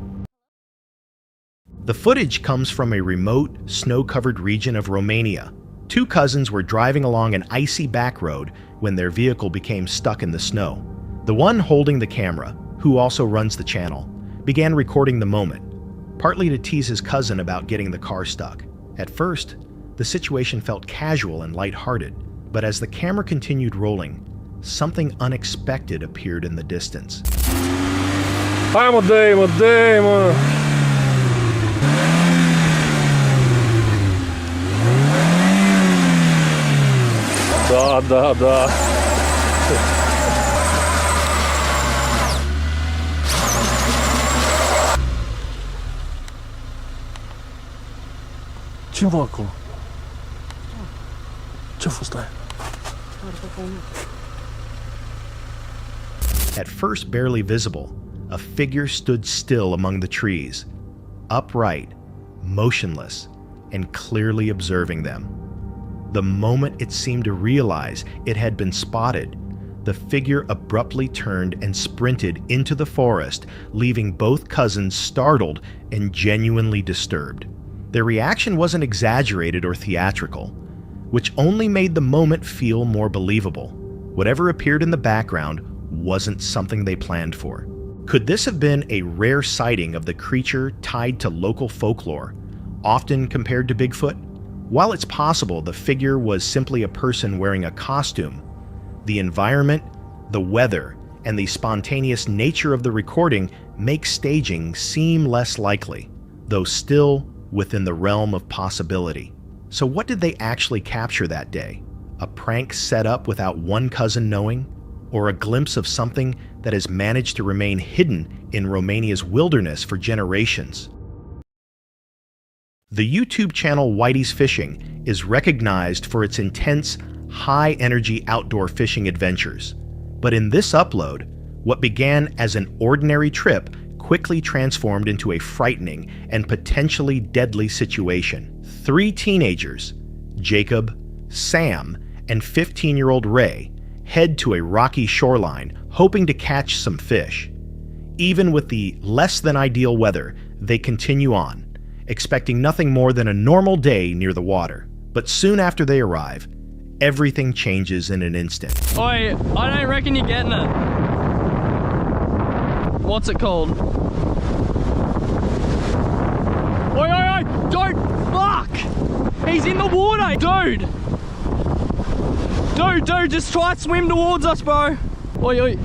The footage comes from a remote, snow-covered region of Romania. Two cousins were driving along an icy back road when their vehicle became stuck in the snow. The one holding the camera, who also runs the channel, began recording the moment. partly to tease his cousin about getting the car stuck. At first, the situation felt casual and lighthearted, but as the camera continued rolling, something unexpected appeared in the distance. I'm a demon. Da. Чуваку. Что встал? At first barely visible, a figure stood still among the trees, upright, motionless, and clearly observing them. The moment it seemed to realize it had been spotted, the figure abruptly turned and sprinted into the forest, leaving both cousins startled and genuinely disturbed. Their reaction wasn't exaggerated or theatrical, which only made the moment feel more believable. Whatever appeared in the background wasn't something they planned for. Could this have been a rare sighting of the creature tied to local folklore, often compared to Bigfoot? While it's possible the figure was simply a person wearing a costume, the environment, the weather, and the spontaneous nature of the recording make staging seem less likely, though still within the realm of possibility. So what did they actually capture that day? A prank set up without one cousin knowing? Or a glimpse of something that has managed to remain hidden in Romania's wilderness for generations? The YouTube channel Whitey's Fishing is recognized for its intense, high-energy outdoor fishing adventures. But in this upload, what began as an ordinary trip quickly transformed into a frightening and potentially deadly situation. 3 teenagers, Jacob, Sam, and 15-year-old Ray, head to a rocky shoreline hoping to catch some fish. Even with the less-than-ideal weather, they continue on, expecting nothing more than a normal day near the water. But soon after they arrive, everything changes in an instant. Oi, I don't reckon you're getting it. What's it called? Oi, don't, fuck! He's in the water, dude! Dude, just try to swim towards us, bro. Oi.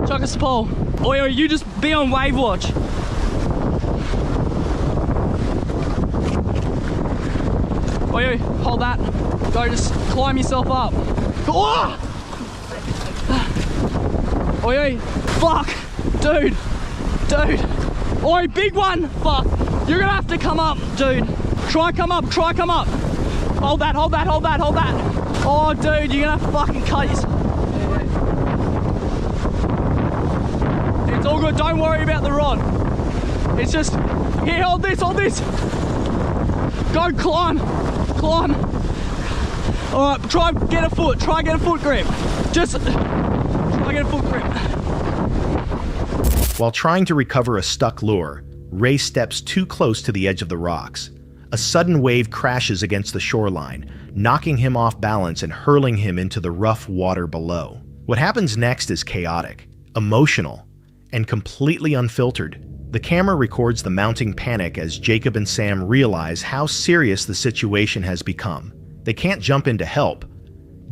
Chuck us a pole. Oi, you just be on wave watch. Oi, hold that. Go, just climb yourself up. Oh! Oi, fuck. Dude. Oi, big one. Fuck. You're gonna have to come up, dude. Try come up. Hold that. Oh, dude, you're gonna fucking cut yourself. It's all good, don't worry about the rod. It's just, here, hold this. Go, climb. All right, try get a foot grip. Just try get a foot grip. While trying to recover a stuck lure, Ray steps too close to the edge of the rocks. A sudden wave crashes against the shoreline, knocking him off balance and hurling him into the rough water below. What happens next is chaotic, emotional, and completely unfiltered. The camera records the mounting panic as Jacob and Sam realize how serious the situation has become. They can't jump in to help.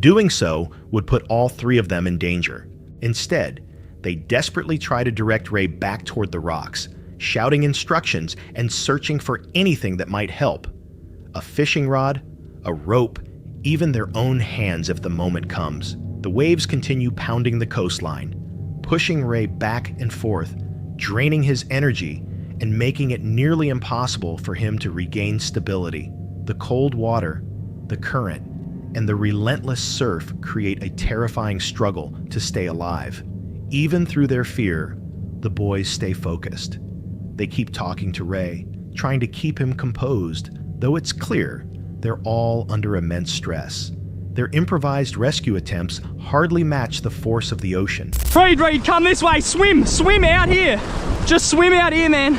Doing so would put all 3 of them in danger. Instead, they desperately try to direct Ray back toward the rocks, shouting instructions and searching for anything that might help. A fishing rod, a rope, even their own hands if the moment comes. The waves continue pounding the coastline, pushing Ray back and forth, draining his energy and making it nearly impossible for him to regain stability. The cold water, the current, and the relentless surf create a terrifying struggle to stay alive. Even through their fear, the boys stay focused. They keep talking to Ray, trying to keep him composed, though it's clear they're all under immense stress. Their improvised rescue attempts hardly match the force of the ocean. Reed, come this way, swim out here. Just swim out here, man.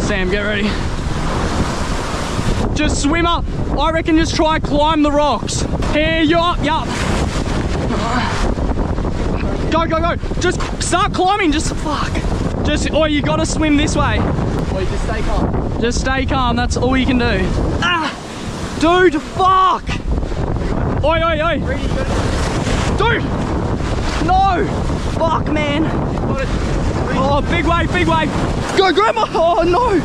Sam, get ready. Just swim up. I reckon just try climb the rocks. Here, yup. Go, go, go. Just start climbing. Just, fuck. Just, or you gotta swim this way. Or you just stay calm. Just stay calm. That's all you can do. Ah! Dude, fuck! Oi, oi, oi! Dude! No! Fuck, man! Oh, big wave, big wave! Go, grandma! Oh, no!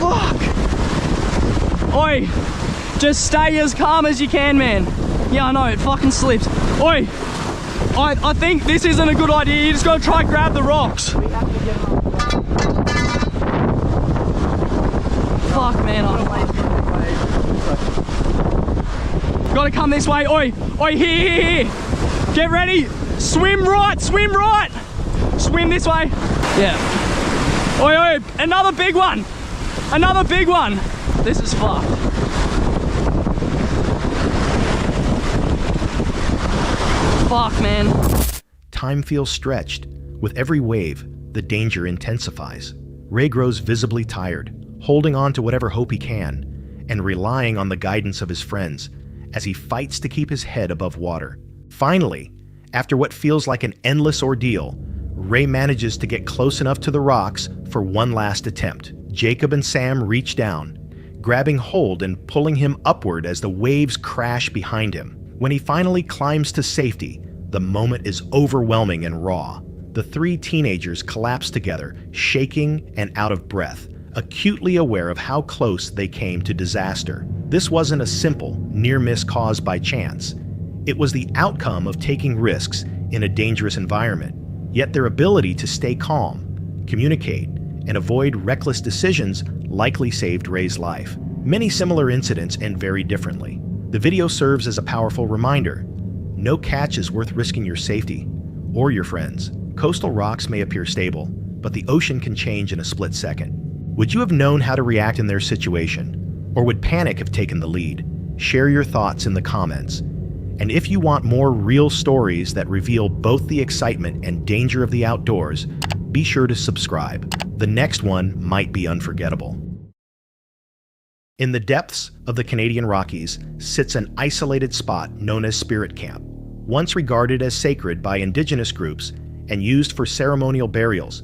Fuck! Oi! Just stay as calm as you can, man. Yeah, I know, it fucking slipped. Oi! I think this isn't a good idea. You just gotta try and grab the rocks. Fuck, man. Gotta come this way. Oi, oi, here. Get ready. Swim right, swim right. Swim this way. Yeah. Oi, oi, another big one. Another big one. This is fucked. Fuck, man. Time feels stretched. With every wave, the danger intensifies. Ray grows visibly tired, holding on to whatever hope he can, and relying on the guidance of his friends as he fights to keep his head above water. Finally, after what feels like an endless ordeal, Ray manages to get close enough to the rocks for one last attempt. Jacob and Sam reach down, grabbing hold and pulling him upward as the waves crash behind him. When he finally climbs to safety, the moment is overwhelming and raw. The three teenagers collapse together, shaking and out of breath, acutely aware of how close they came to disaster. This wasn't a simple near miss caused by chance. It was the outcome of taking risks in a dangerous environment. Yet their ability to stay calm, communicate, and avoid reckless decisions likely saved Ray's life. Many similar incidents end very differently. The video serves as a powerful reminder. No catch is worth risking your safety or your friends. Coastal rocks may appear stable, but the ocean can change in a split second. Would you have known how to react in their situation? Or would panic have taken the lead? Share your thoughts in the comments. And if you want more real stories that reveal both the excitement and danger of the outdoors, be sure to subscribe. The next one might be unforgettable. In the depths of the Canadian Rockies sits an isolated spot known as Spirit Camp, once regarded as sacred by Indigenous groups and used for ceremonial burials.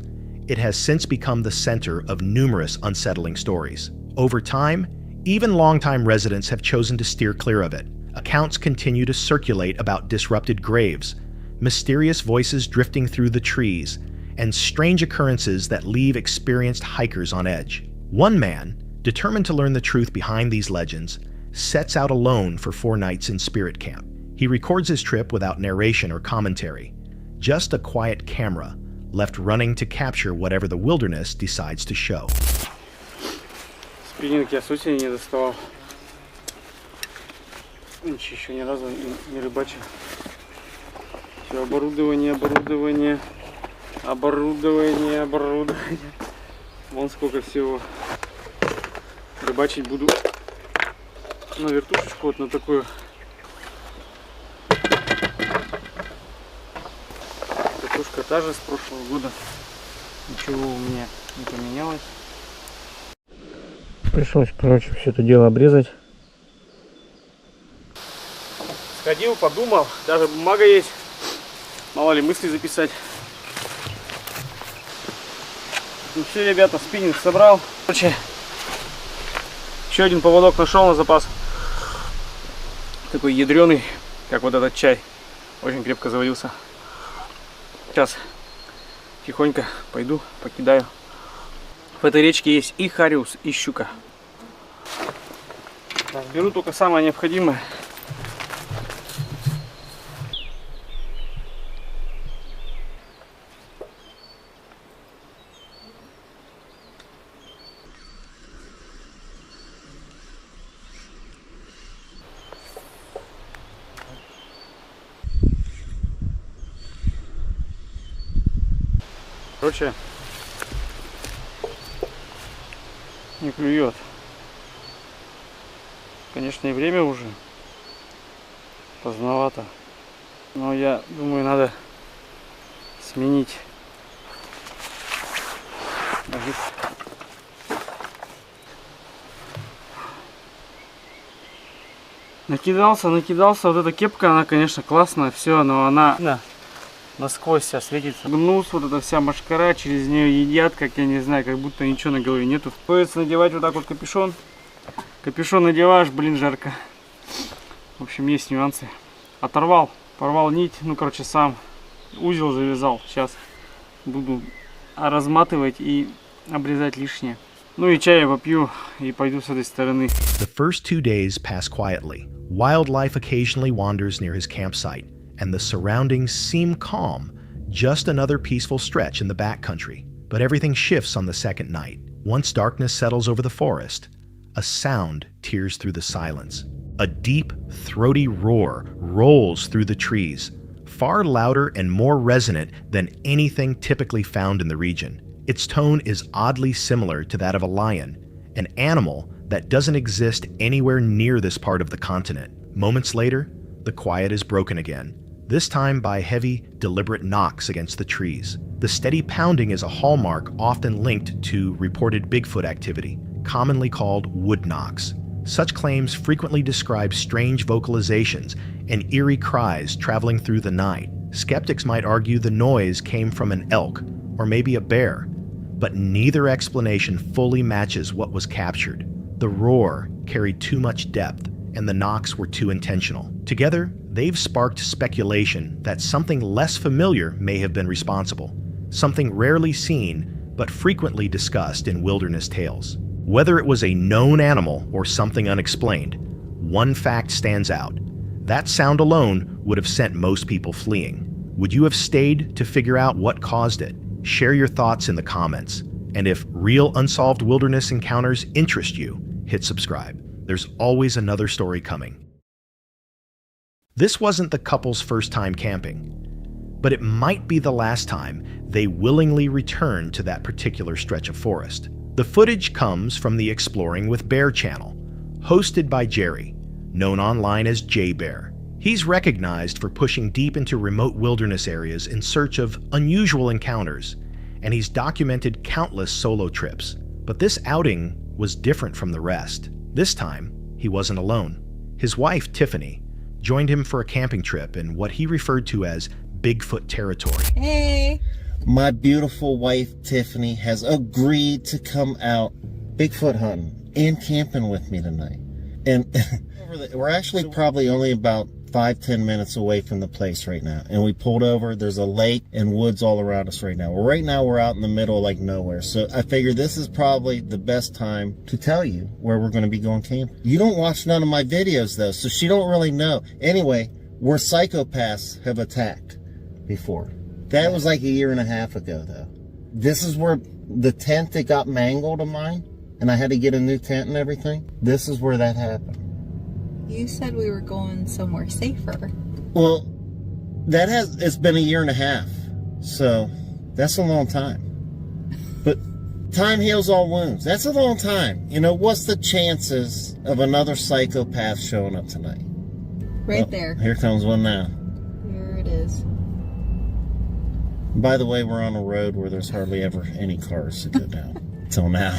It has since become the center of numerous unsettling stories. Over time, even longtime residents have chosen to steer clear of it. Accounts continue to circulate about disrupted graves, mysterious voices drifting through the trees, and strange occurrences that leave experienced hikers on edge. One man, determined to learn the truth behind these legends, sets out alone for 4 nights in Spirit Camp. He records his trip without narration or commentary, just a quiet camera left running to capture whatever the wilderness decides to show. Спиннинг я с осени не доставал. Еще ни разу не рыбачил. Все оборудование. Вон сколько всего. Рыбачить буду на вертушечку, вот на такую. Вертушка та же с прошлого года. Ничего у меня не поменялось. Пришлось, короче, все это дело обрезать. Сходил, подумал, даже бумага есть. Мало ли мысли записать. Ну все, ребята, спиннинг собрал. Короче, еще один поводок нашел на запас. Такой ядреный, как вот этот чай. Очень крепко завалился. Сейчас тихонько пойду, покидаю. В этой речке есть и хариус, и щука. Так, беру только самое необходимое. Короче, не клюет. Конечно, и время уже поздновато, но я думаю, надо сменить. Накидался. Вот эта кепка, она, конечно, классная, все, но она насквозь вся светится. Гнус, вот эта вся машкара, через нее едят, как я не знаю, как будто ничего на голове нету. Приходится надевать вот так вот капюшон. Капюшон надеваешь, блин, жарко. В общем, есть нюансы. Оторвал, порвал нить, ну, короче, сам узел завязал. Сейчас буду разматывать и обрезать лишнее. Ну и чай я попью и пойду с этой стороны. The first 2 days pass quietly. Wildlife occasionally wanders near his campsite, and the surroundings seem calm. Just another peaceful stretch in the backcountry. But everything shifts on the second night. Once darkness settles over the forest, a sound tears through the silence. A deep, throaty roar rolls through the trees, far louder and more resonant than anything typically found in the region. Its tone is oddly similar to that of a lion, an animal that doesn't exist anywhere near this part of the continent. Moments later, the quiet is broken again, this time by heavy, deliberate knocks against the trees. The steady pounding is a hallmark often linked to reported Bigfoot activity, commonly called wood knocks. Such claims frequently describe strange vocalizations and eerie cries traveling through the night. Skeptics might argue the noise came from an elk or maybe a bear, but neither explanation fully matches what was captured. The roar carried too much depth, and the knocks were too intentional. Together, they've sparked speculation that something less familiar may have been responsible, something rarely seen but frequently discussed in wilderness tales. Whether it was a known animal or something unexplained, one fact stands out. That sound alone would have sent most people fleeing. Would you have stayed to figure out what caused it? Share your thoughts in the comments. And if real unsolved wilderness encounters interest you, hit subscribe. There's always another story coming. This wasn't the couple's first time camping, but it might be the last time they willingly returned to that particular stretch of forest. The footage comes from the Exploring with Bear channel, hosted by Jerry, known online as J Bear. He's recognized for pushing deep into remote wilderness areas in search of unusual encounters, and he's documented countless solo trips. But this outing was different from the rest. This time, he wasn't alone. His wife, Tiffany, joined him for a camping trip in what he referred to as Bigfoot territory. Hey! My beautiful wife, Tiffany, has agreed to come out Bigfoot hunting and camping with me tonight. And we're actually probably only about 5-10 minutes away from the place right now. And we pulled over. There's a lake and woods all around us right now. Well, right now we're out in the middle of like nowhere. So I figure this is probably the best time to tell you where we're going to be going camping. You don't watch none of my videos though, so she don't really know. Anyway, where psychopaths have attacked before. That was like 1.5 years ago though. This is where the tent that got mangled of mine, and I had to get a new tent and everything. This is where that happened. You said we were going somewhere safer. Well, it's been 1.5 years, so that's a long time. But time heals all wounds. That's a long time. You know, what's the chances of another psychopath showing up tonight? Right there. Here comes one now. Here it is. By the way, we're on a road where there's hardly ever any cars that go down till now.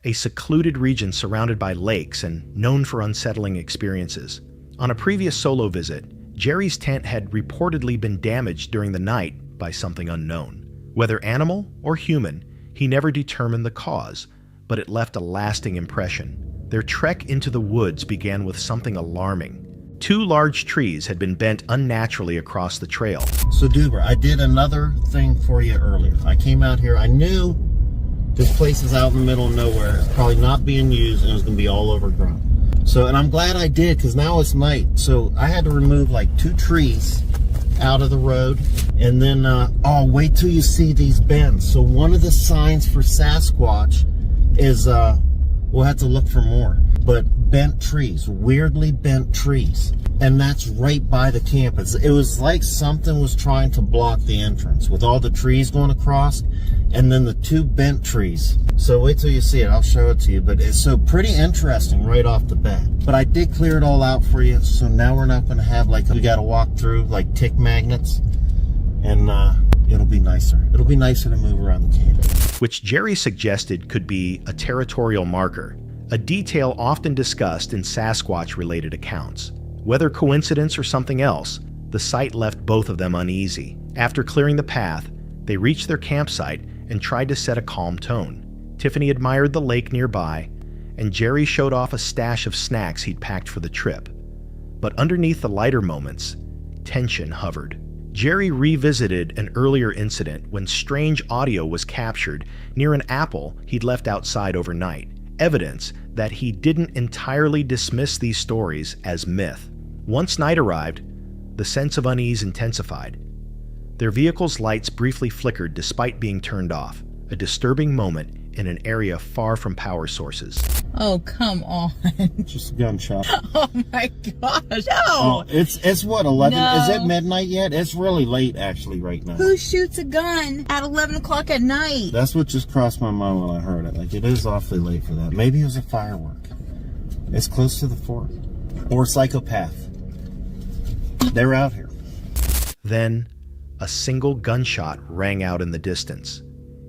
A secluded region surrounded by lakes and known for unsettling experiences. On a previous solo visit, Jerry's tent had reportedly been damaged during the night by something unknown. Whether animal or human, he never determined the cause, but it left a lasting impression. Their trek into the woods began with something alarming. 2 large trees had been bent unnaturally across the trail. So Duber, I did another thing for you earlier. I came out here, I knew this place is out in the middle of nowhere. It's probably not being used and it was going to be all overgrown. So, and I'm glad I did because now it's night. So I had to remove like 2 trees out of the road. And then, oh, wait till you see these bends. So one of the signs for Sasquatch is, we'll have to look for more. But bent trees, weirdly bent trees. And that's right by the camp. It was like something was trying to block the entrance with all the trees going across and then the 2 bent trees. So wait till you see it. I'll show it to you. But it's so pretty interesting right off the bat. But I did clear it all out for you. So now we're not going to have like, we got to walk through like tick magnets. And it'll be nicer. It'll be nicer to move around the camp. Which Jerry suggested could be a territorial marker, a detail often discussed in Sasquatch-related accounts. Whether coincidence or something else, the The sight left both of them uneasy. After clearing the path, they reached their campsite and tried to set a calm tone. Tiffany admired the lake nearby, and Jerry showed off a stash of snacks he'd packed for the trip. But underneath the lighter moments, tension hovered. Jerry revisited an earlier incident when strange audio was captured near an apple he'd left outside overnight, evidence that he didn't entirely dismiss these stories as myth. Once night arrived, the sense of unease intensified. Their vehicle's lights briefly flickered despite being turned off, a disturbing moment in an area far from power sources. Oh, come on. Just a gunshot. Oh my gosh, no! Oh, it's what, 11? No. Is it midnight yet? It's really late actually right now. Who shoots a gun at 11 o'clock at night? That's what just crossed my mind when I heard it. Like, it is awfully late for that. Maybe it was a firework. It's close to the fort. Or psychopath. They're out here. Then, a single gunshot rang out in the distance.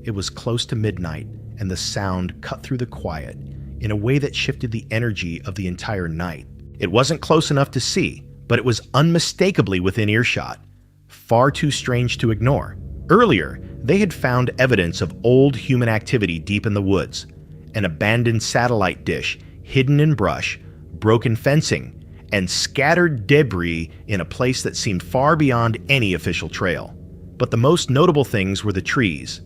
It was close to midnight, and the sound cut through the quiet in a way that shifted the energy of the entire night. It wasn't close enough to see, but it was unmistakably within earshot, far too strange to ignore. Earlier, they had found evidence of old human activity deep in the woods, an abandoned satellite dish hidden in brush, broken fencing, and scattered debris in a place that seemed far beyond any official trail. But the most notable things were the trees.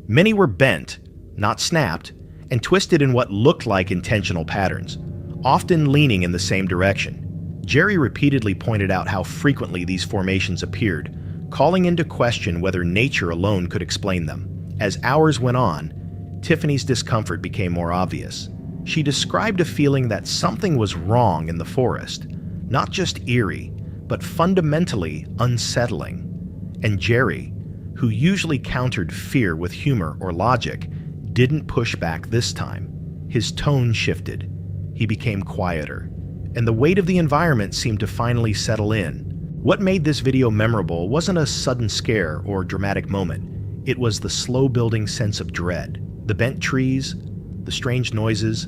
Many were bent, not snapped, and twisted in what looked like intentional patterns, often leaning in the same direction. Jerry repeatedly pointed out how frequently these formations appeared, calling into question whether nature alone could explain them. As hours went on, Tiffany's discomfort became more obvious. She described a feeling that something was wrong in the forest, not just eerie, but fundamentally unsettling. And Jerry, who usually countered fear with humor or logic, didn't push back this time. His tone shifted. He became quieter, and the weight of the environment seemed to finally settle in. What made this video memorable wasn't a sudden scare or dramatic moment. It was the slow-building sense of dread. The bent trees, the strange noises,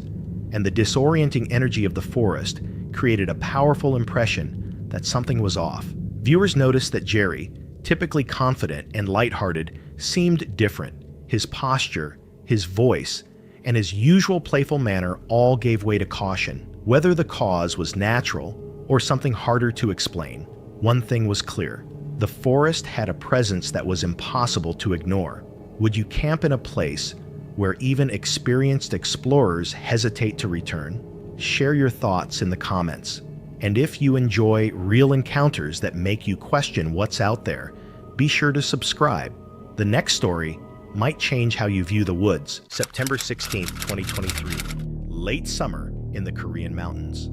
and the disorienting energy of the forest created a powerful impression that something was off. Viewers noticed that Jerry, typically confident and lighthearted, seemed different. His posture, his voice, and his usual playful manner all gave way to caution. Whether the cause was natural or something harder to explain, one thing was clear. The forest had a presence that was impossible to ignore. Would you camp in a place where even experienced explorers hesitate to return? Share your thoughts in the comments. And if you enjoy real encounters that make you question what's out there, be sure to subscribe. The next story might change how you view the woods. September 16th, 2023. Late summer in the Korean mountains.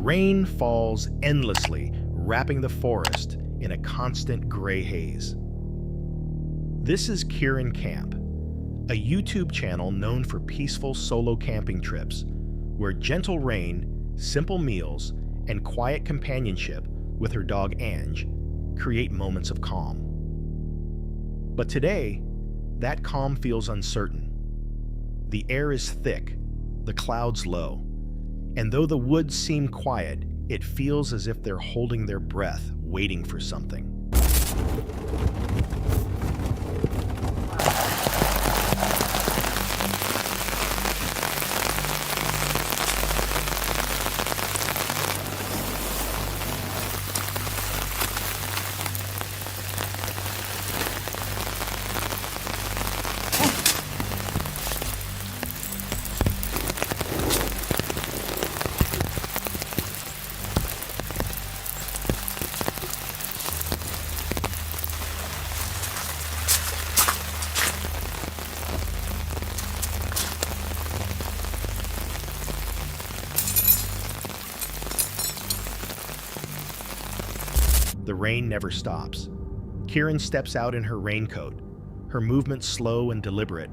Rain falls endlessly, wrapping the forest in a constant gray haze. This is Kieran Camp, a YouTube channel known for peaceful solo camping trips, where gentle rain, simple meals, and quiet companionship with her dog Ange create moments of calm. But today, that calm feels uncertain. The air is thick, the clouds low, and though the woods seem quiet, it feels as if they're holding their breath, waiting for something. The rain never stops. Kieran steps out in her raincoat, her movement slow and deliberate,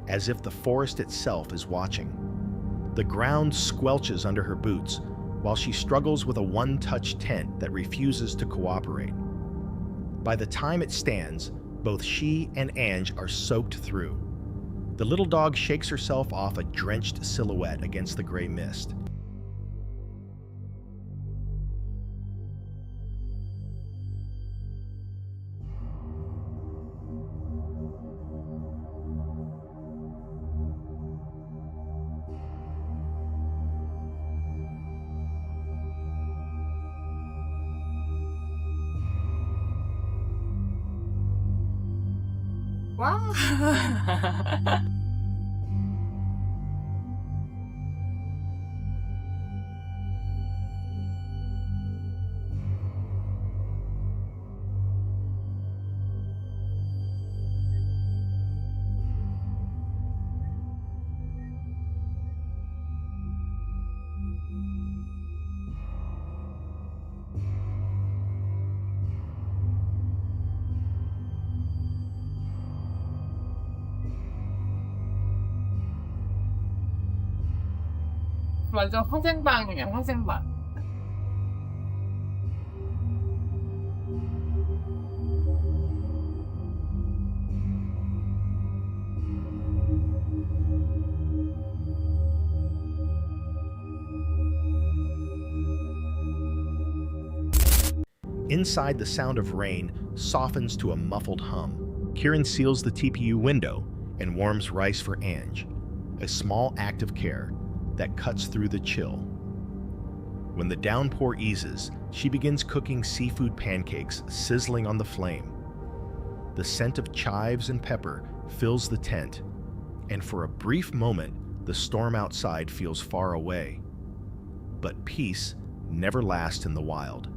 as if the forest itself is watching. The ground squelches under her boots, while she struggles with a one-touch tent that refuses to cooperate. By the time it stands, both she and Ange are soaked through. The little dog shakes herself off a drenched silhouette against the gray mist. Wow. 완전 화생방이야, 화생방. Inside, the sound of rain softens to a muffled hum. Kieran seals the TPU window and warms rice for Ange, a small act of care that cuts through the chill. When the downpour eases, she begins cooking seafood pancakes sizzling on the flame. The scent of chives and pepper fills the tent, and for a brief moment, the storm outside feels far away. But peace never lasts in the wild.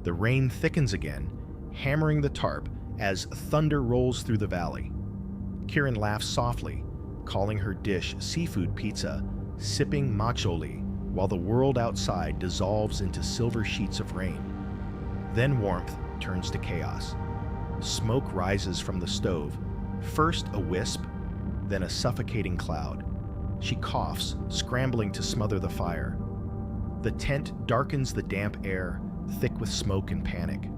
The rain thickens again, hammering the tarp as thunder rolls through the valley. Kieran laughs softly, calling her dish seafood pizza, sipping macholi, while the world outside dissolves into silver sheets of rain. Then warmth turns to chaos. Smoke rises from the stove, first a wisp, then a suffocating cloud. She coughs, scrambling to smother the fire. The tent darkens the damp air, thick with smoke and panic.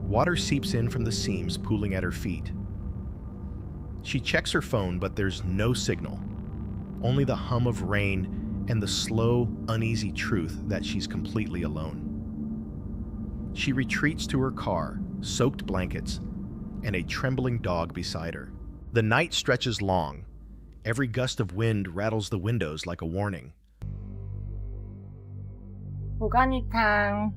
Water seeps in from the seams, pooling at her feet. She checks her phone, but there's no signal. Only the hum of rain and the slow, uneasy truth that she's completely alone. She retreats to her car, soaked blankets, and a trembling dog beside her. The night stretches long. Every gust of wind rattles the windows like a warning. 보가니탕.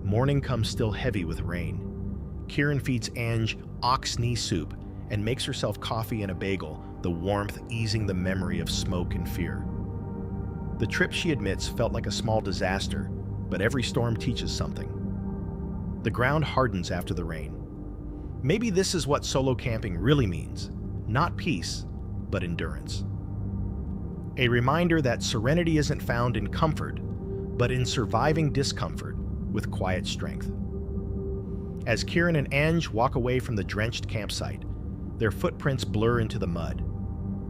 Morning comes still heavy with rain. Kieran feeds Ange ox knee soup and makes herself coffee and a bagel, the warmth easing the memory of smoke and fear. The trip, she admits, felt like a small disaster, but every storm teaches something. The ground hardens after the rain. Maybe this is what solo camping really means. Not peace, but endurance. A reminder that serenity isn't found in comfort, but in surviving discomfort with quiet strength. As Kieran and Ange walk away from the drenched campsite, their footprints blur into the mud.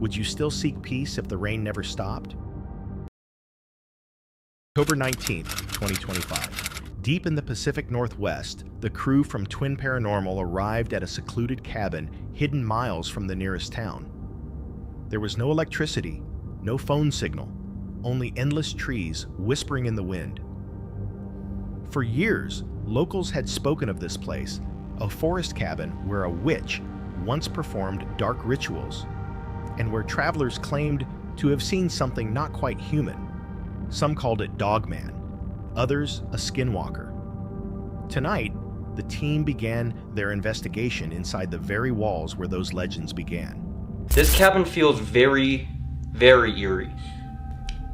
Would you still seek peace if the rain never stopped? October 19th, 2025. Deep in the Pacific Northwest, the crew from Twin Paranormal arrived at a secluded cabin hidden miles from the nearest town. There was no electricity, no phone signal, only endless trees whispering in the wind. For years, locals had spoken of this place, a forest cabin where a witch once performed dark rituals, and where travelers claimed to have seen something not quite human. Some called it Dogman, others a skinwalker. Tonight, the team began their investigation inside the very walls where those legends began. This cabin feels very, very eerie.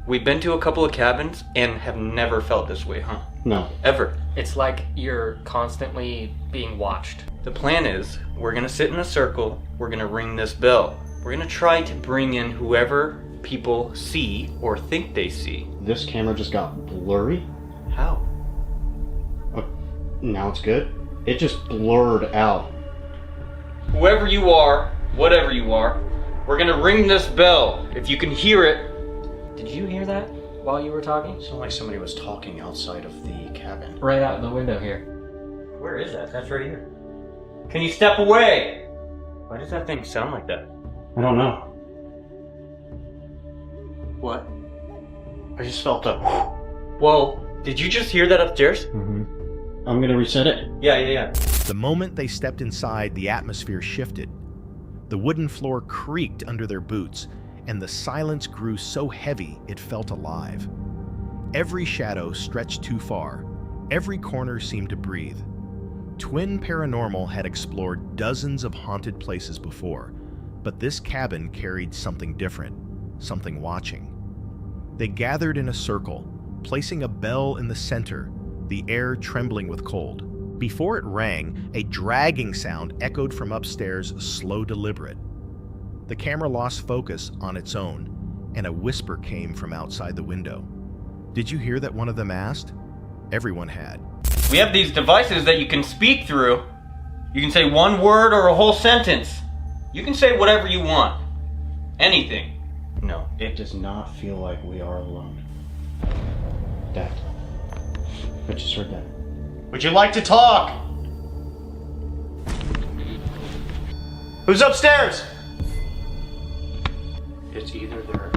We've been to a couple of cabins and have never felt this way, huh? No. Ever. It's like you're constantly being watched. The plan is, we're gonna sit in a circle, we're gonna ring this bell. We're gonna try to bring in whoever people see or think they see. This camera just got blurry? How? Now it's good? It just blurred out. Whoever you are, whatever you are, we're gonna ring this bell. If you can hear it. Did you hear that while you were talking? Sounded like somebody was talking outside of the cabin. Right out the window here. Where is that? That's right here. Can you step away? Why does that thing sound like that? I don't know. What? I just felt a... Whoa, did you just hear that upstairs? Mm-hmm. I'm gonna reset it. Yeah. The moment they stepped inside, the atmosphere shifted. The wooden floor creaked under their boots, and the silence grew so heavy it felt alive. Every shadow stretched too far. Every corner seemed to breathe. Twin Paranormal had explored dozens of haunted places before, but this cabin carried something different, something watching. They gathered in a circle, placing a bell in the center, the air trembling with cold. Before it rang, a dragging sound echoed from upstairs, slow, deliberate. The camera lost focus on its own, and a whisper came from outside the window. Did you hear that one of them asked? Everyone had. We have these devices that you can speak through. You can say one word or a whole sentence. You can say whatever you want. Anything. No, it does not feel like we are alone. Dad. I just heard that. Would you like to talk? Who's upstairs? It's either there,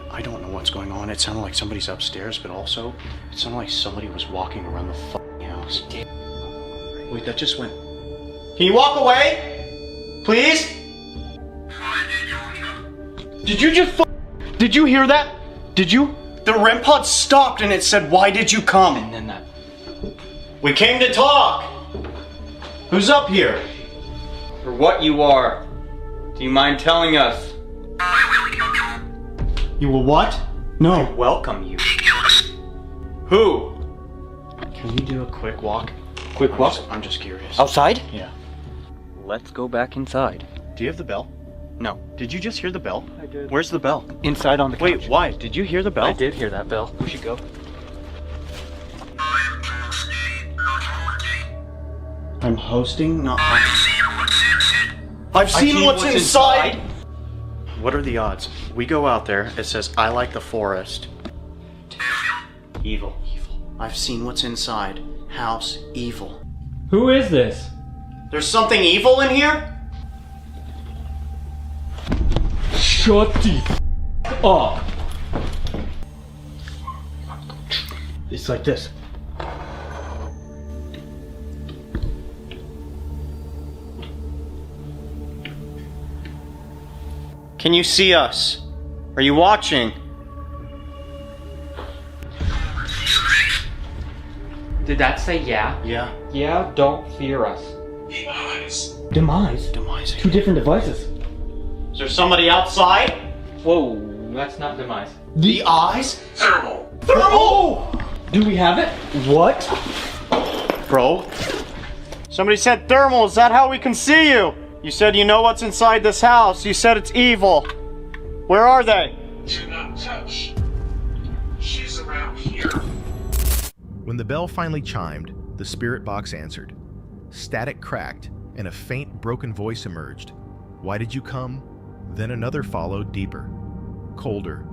I don't know what's going on. It sounded like somebody's upstairs, but also, it sounded like somebody was walking around the fucking house. Wait, that just went. Can you walk away? Please? Did you just Did you hear that? Did you? The REM pod stopped and it said, "Why did you come?" And then that. We came to talk! Who's up here? For what you are. Do you mind telling us? You will what? No. I welcome you. Who? Can we do a quick walk? Quick walk? I'm just curious. Outside? Yeah. Let's go back inside. Do you have the bell? No. Did you just hear the bell? I did. Where's the bell? Inside on the couch. Wait, why? Did you hear the bell? I did hear that bell. We should go. I'm hosting, not I've seen what's inside! What are the odds? We go out there, it says, "I like the forest." Evil. I've seen what's inside. House, evil. Who is this? There's something evil in here? Shut the up. It's like this. Can you see us? Are you watching? Did that say yeah? Yeah. Yeah, don't fear us. Demise? Two different devices. Is there somebody outside? Whoa, that's not demise. The eyes? Thermal! Do we have it? What? Bro? Somebody said thermal, is that how we can see you? You said you know what's inside this house. You said it's evil. Where are they? Do not touch. She's around here. When the bell finally chimed, the spirit box answered. Static cracked, and a faint, broken voice emerged. Why did you come? Then another followed, deeper. Colder.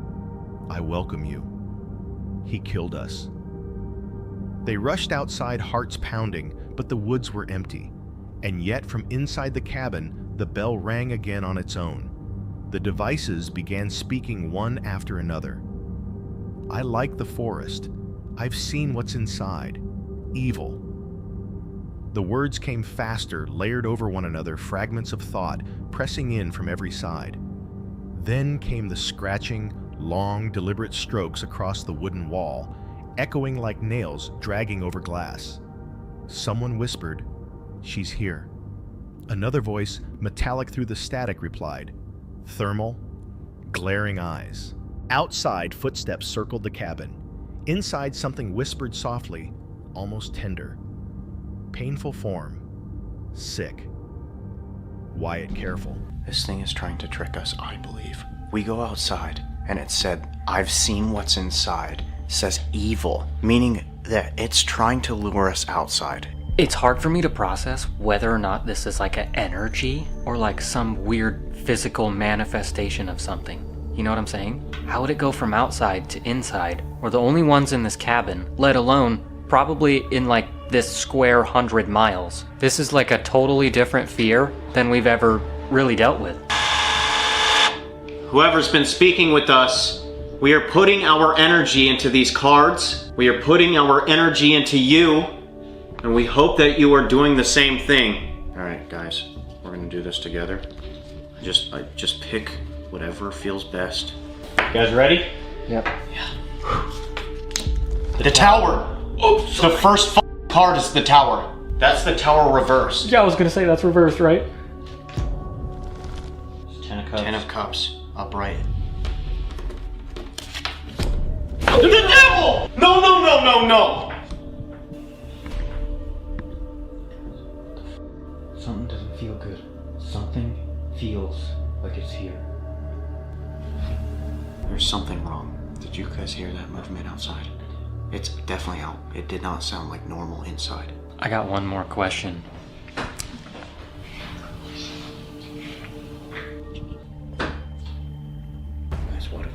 I welcome you. He killed us. They rushed outside, hearts pounding, but the woods were empty. And yet from inside the cabin, the bell rang again on its own. The devices began speaking one after another. I like the forest. I've seen what's inside. Evil. The words came faster, layered over one another, fragments of thought, pressing in from every side. Then came the scratching, long, deliberate strokes across the wooden wall, echoing like nails dragging over glass. Someone whispered, "She's here." Another voice, metallic through the static, replied, "Thermal, glaring eyes." Outside, footsteps circled the cabin. Inside, something whispered softly, almost tender. Painful form. Sick. Wyatt careful. This thing is trying to trick us, I believe. We go outside, and it said, "I've seen what's inside." It says evil, meaning that it's trying to lure us outside. It's hard for me to process whether or not this is like an energy or like some weird physical manifestation of something. You know what I'm saying? How would it go from outside to inside? We're the only ones in this cabin, let alone probably in like this square 100 miles. This is like a totally different fear than we've ever really dealt with. Whoever's been speaking with us, we are putting our energy into these cards. We are putting our energy into you. And we hope that you are doing the same thing. All right, guys, we're gonna do this together. I just pick whatever feels best. You guys ready? Yep. Yeah. The tower. Oops. The first card is the tower. That's the tower reversed. Yeah, I was gonna say that's reversed, right? 10 of cups. 10 of cups. Upright. The devil! No, no, no, no, no! Something doesn't feel good. Something feels like it's here. There's something wrong. Did you guys hear that movement outside? It's definitely out. It did not sound like normal inside. I got one more question. Guys, what if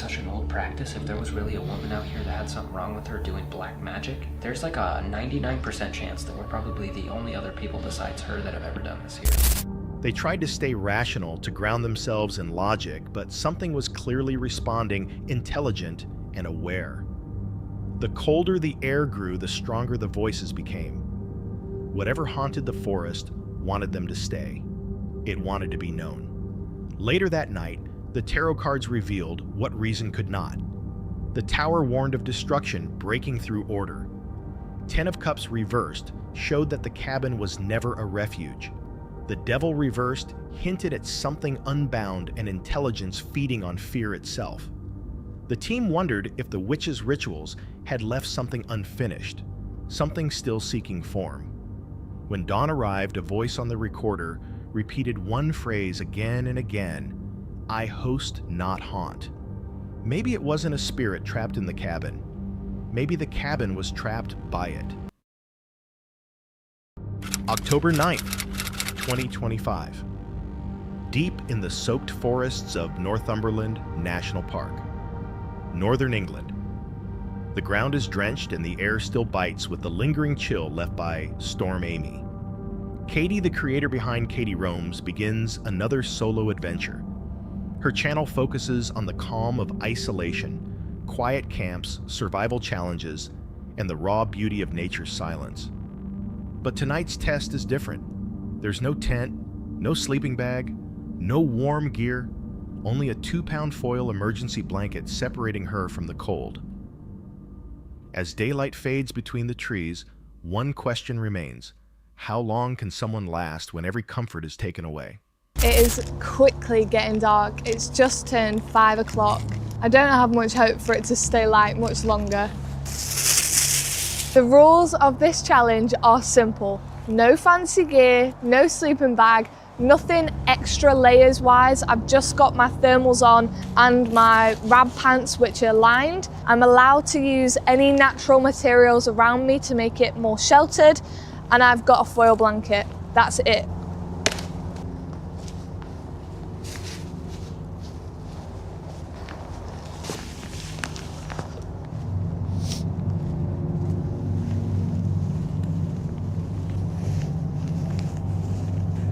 Such an old practice. If there was really a woman out here that had something wrong with her doing black magic, there's like a 99% chance that we're probably the only other people besides her that have ever done this here. They tried to stay rational to ground themselves in logic, but something was clearly responding, intelligent and aware. The colder the air grew, the stronger the voices became. Whatever haunted the forest wanted them to stay. It wanted to be known. Later that night, the tarot cards revealed what reason could not. The tower warned of destruction breaking through order. 10 of Cups reversed showed that the cabin was never a refuge. The Devil reversed hinted at something unbound and intelligence feeding on fear itself. The team wondered if the witch's rituals had left something unfinished, something still seeking form. When dawn arrived, a voice on the recorder repeated one phrase again and again: "I host, not haunt." Maybe it wasn't a spirit trapped in the cabin. Maybe the cabin was trapped by it. October 9th, 2025. Deep in the soaked forests of Northumberland National Park, Northern England. The ground is drenched and the air still bites with the lingering chill left by Storm Amy. Katie, the creator behind Katie Roams, begins another solo adventure. Her channel focuses on the calm of isolation, quiet camps, survival challenges, and the raw beauty of nature's silence. But tonight's test is different. There's no tent, no sleeping bag, no warm gear, only a 2-pound foil emergency blanket separating her from the cold. As daylight fades between the trees, one question remains: how long can someone last when every comfort is taken away? It is quickly getting dark. It's just turned 5 o'clock. I don't have much hope for it to stay light much longer. The rules of this challenge are simple. No fancy gear, no sleeping bag, nothing extra layers wise. I've just got my thermals on and my rab pants, which are lined. I'm allowed to use any natural materials around me to make it more sheltered, and I've got a foil blanket. That's it.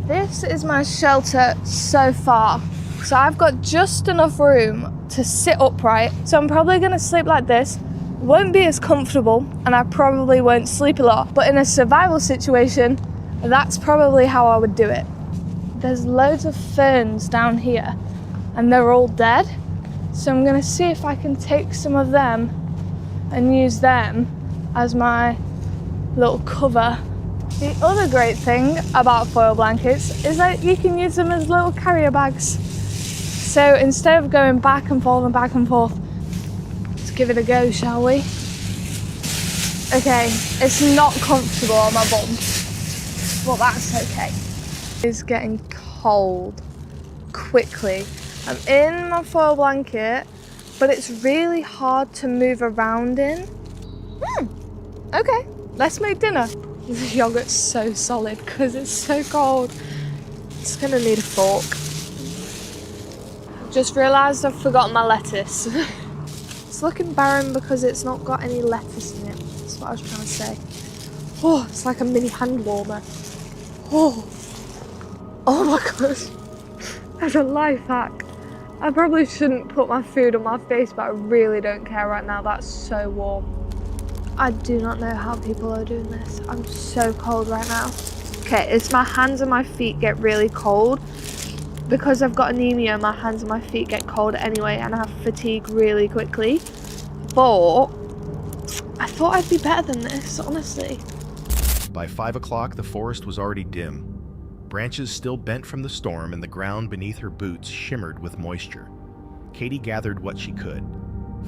This is my shelter so far. So I've got just enough room to sit upright. So I'm probably gonna sleep like this. Won't be as comfortable and I probably won't sleep a lot. But in a survival situation, that's probably how I would do it. There's loads of ferns down here and they're all dead. So I'm gonna see if I can take some of them and use them as my little cover. The other great thing about foil blankets is that you can use them as little carrier bags. So instead of going back and forth, let's give it a go, shall we? Okay, it's not comfortable on my bum, but that's okay. It's getting cold quickly. I'm in my foil blanket but it's really hard to move around in. Okay, let's make dinner. This yogurt's so solid because it's so cold. It's gonna need a fork. Just realised I've forgotten my lettuce. It's looking barren because it's not got any lettuce in it. That's what I was trying to say. Oh, it's like a mini hand warmer. Oh my gosh. That's a life hack. I probably shouldn't put my food on my face, but I really don't care right now. That's so warm. I do not know how people are doing this. I'm so cold right now. Okay, it's my hands and my feet get really cold. Because I've got anemia, my hands and my feet get cold anyway, and I have fatigue really quickly. But I thought I'd be better than this, honestly. By 5 o'clock, the forest was already dim. Branches still bent from the storm and the ground beneath her boots shimmered with moisture. Katie gathered what she could.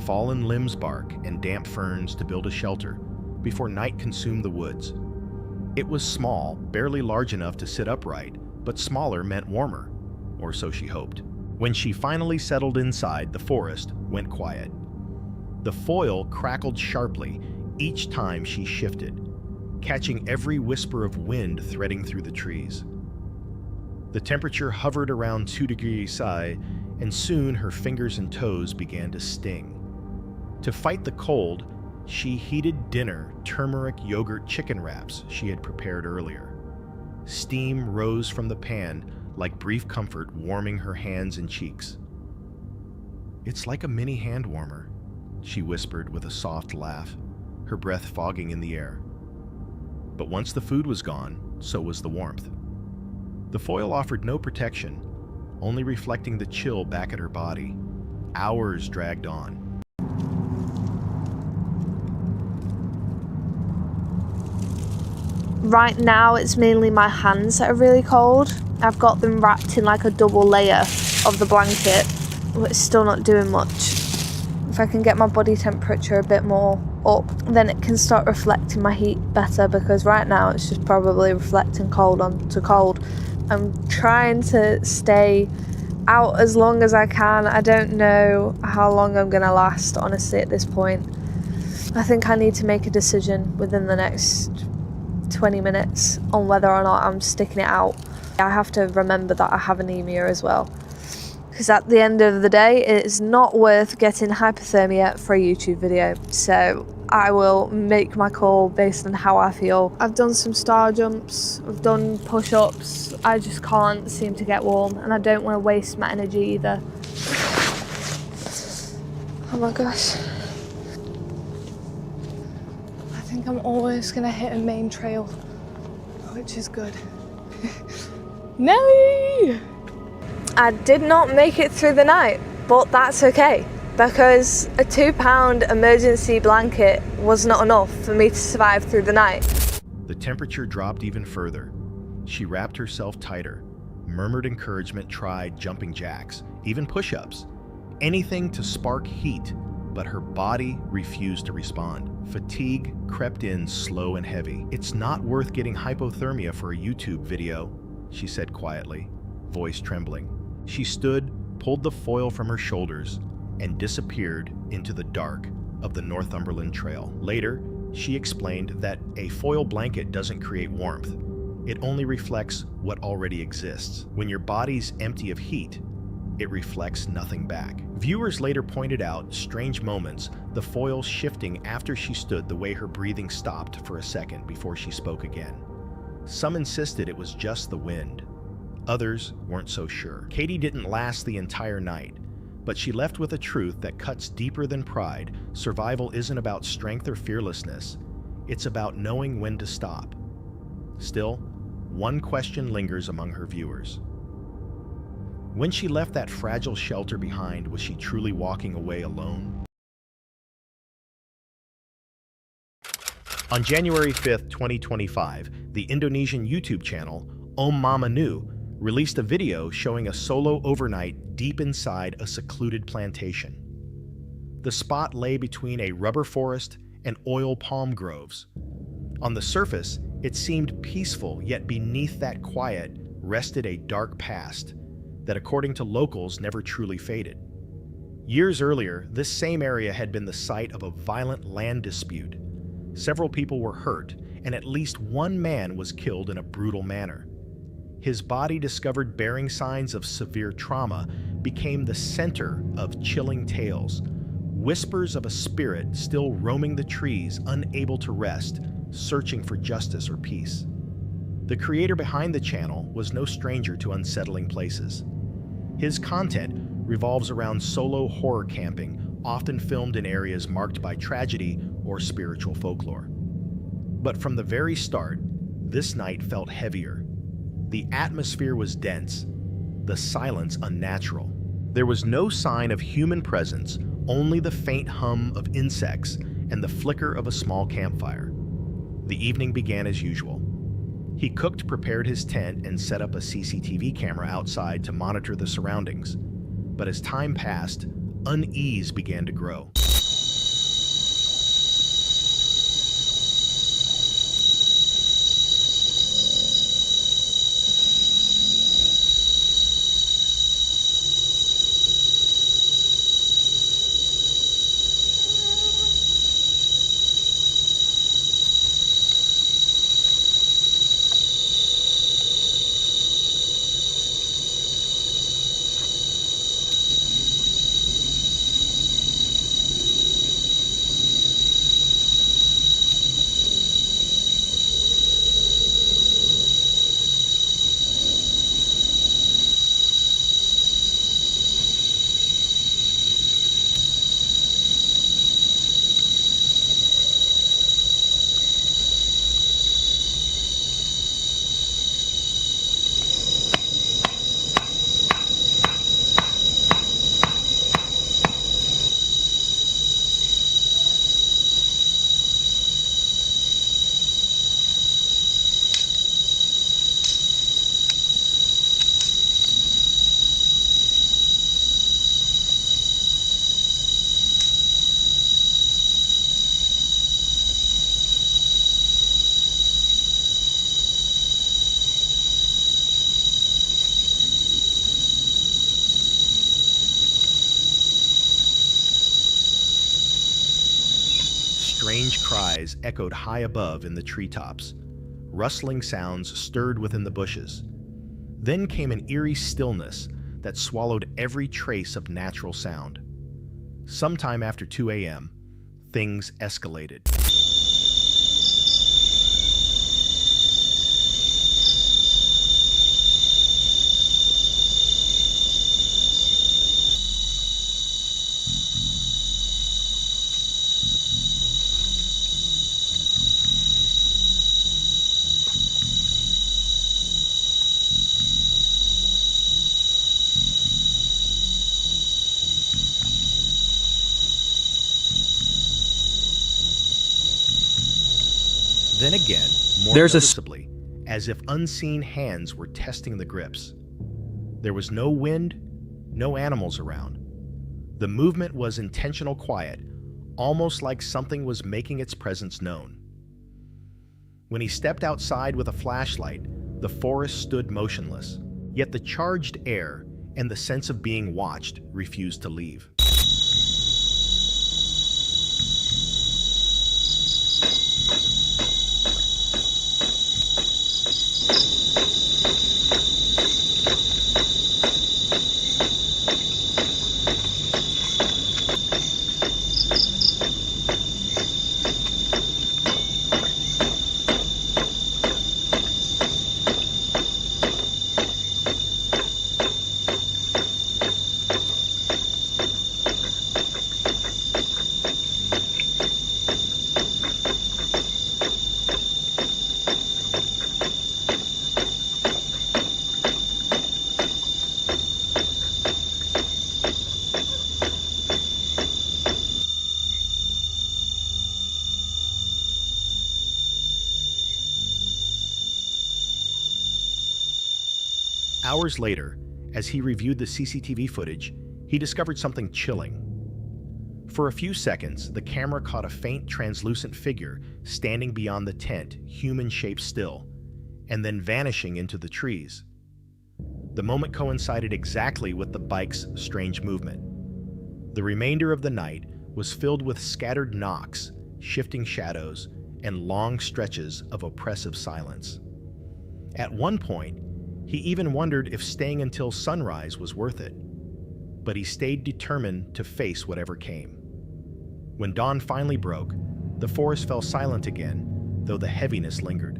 Fallen limbs bark and damp ferns to build a shelter before night consumed the woods. It was small, barely large enough to sit upright, but smaller meant warmer, or so she hoped. When she finally settled inside, the forest went quiet. The foil crackled sharply each time she shifted, catching every whisper of wind threading through the trees. The temperature hovered around 2 degrees Celsius, and soon her fingers and toes began to sting. To fight the cold, she heated dinner turmeric yogurt chicken wraps she had prepared earlier. Steam rose from the pan like brief comfort, warming her hands and cheeks. "It's like a mini hand warmer," she whispered with a soft laugh, her breath fogging in the air. But once the food was gone, so was the warmth. The foil offered no protection, only reflecting the chill back at her body. Hours dragged on. Right now, it's mainly my hands that are really cold. I've got them wrapped in like a double layer of the blanket, but it's still not doing much. If I can get my body temperature a bit more up, then it can start reflecting my heat better, because right now it's just probably reflecting cold onto cold. I'm trying to stay out as long as I can. I don't know how long I'm gonna last, honestly, at this point. I think I need to make a decision within the next 20 minutes on whether or not I'm sticking it out. I have to remember that I have anemia as well, because at the end of the day, it is not worth getting hypothermia for a YouTube video. So I will make my call based on how I feel. I've done some star jumps, I've done push-ups. I just can't seem to get warm, and I don't want to waste my energy either. Oh my gosh. I think I'm always gonna hit a main trail, which is good. Nelly! I did not make it through the night, but that's okay, because a £2 emergency blanket was not enough for me to survive through the night. The temperature dropped even further. She wrapped herself tighter, murmured encouragement, tried jumping jacks, even push-ups, anything to spark heat, but her body refused to respond. Fatigue crept in slow and heavy. "It's not worth getting hypothermia for a YouTube video," she said quietly, voice trembling. She stood, pulled the foil from her shoulders, and disappeared into the dark of the Northumberland Trail. Later, she explained that a foil blanket doesn't create warmth. It only reflects what already exists. When your body's empty of heat, it reflects nothing back. Viewers later pointed out strange moments, the foil shifting after she stood, the way her breathing stopped for a second before she spoke again. Some insisted it was just the wind. Others weren't so sure. Katie didn't last the entire night, but she left with a truth that cuts deeper than pride. Survival isn't about strength or fearlessness. It's about knowing when to stop. Still, one question lingers among her viewers. When she left that fragile shelter behind, was she truly walking away alone? On January 5th, 2025, the Indonesian YouTube channel Om Mama Nu released a video showing a solo overnight deep inside a secluded plantation. The spot lay between a rubber forest and oil palm groves. On the surface, it seemed peaceful, yet beneath that quiet rested a dark past that, according to locals, never truly faded. Years earlier, this same area had been the site of a violent land dispute. Several people were hurt, and at least one man was killed in a brutal manner. His body, discovered bearing signs of severe trauma, became the center of chilling tales. Whispers of a spirit still roaming the trees, unable to rest, searching for justice or peace. The creator behind the channel was no stranger to unsettling places. His content revolves around solo horror camping, often filmed in areas marked by tragedy or spiritual folklore. But from the very start, this night felt heavier. The atmosphere was dense, the silence unnatural. There was no sign of human presence, only the faint hum of insects and the flicker of a small campfire. The evening began as usual. He cooked, prepared his tent, and set up a CCTV camera outside to monitor the surroundings. But as time passed, unease began to grow. Strange cries echoed high above in the treetops. Rustling sounds stirred within the bushes. Then came an eerie stillness that swallowed every trace of natural sound. Sometime after 2 a.m., things escalated. Then again, more noticeably, as if unseen hands were testing the grips. There was no wind, no animals around. The movement was intentional quiet, almost like something was making its presence known. When he stepped outside with a flashlight, the forest stood motionless, yet the charged air and the sense of being watched refused to leave. Hours later, as he reviewed the CCTV footage, he discovered something chilling. For a few seconds, the camera caught a faint, translucent figure standing beyond the tent, human-shaped still, and then vanishing into the trees. The moment coincided exactly with the bike's strange movement. The remainder of the night was filled with scattered knocks, shifting shadows, and long stretches of oppressive silence. At one point, he even wondered if staying until sunrise was worth it, but he stayed determined to face whatever came. When dawn finally broke, the forest fell silent again, though the heaviness lingered.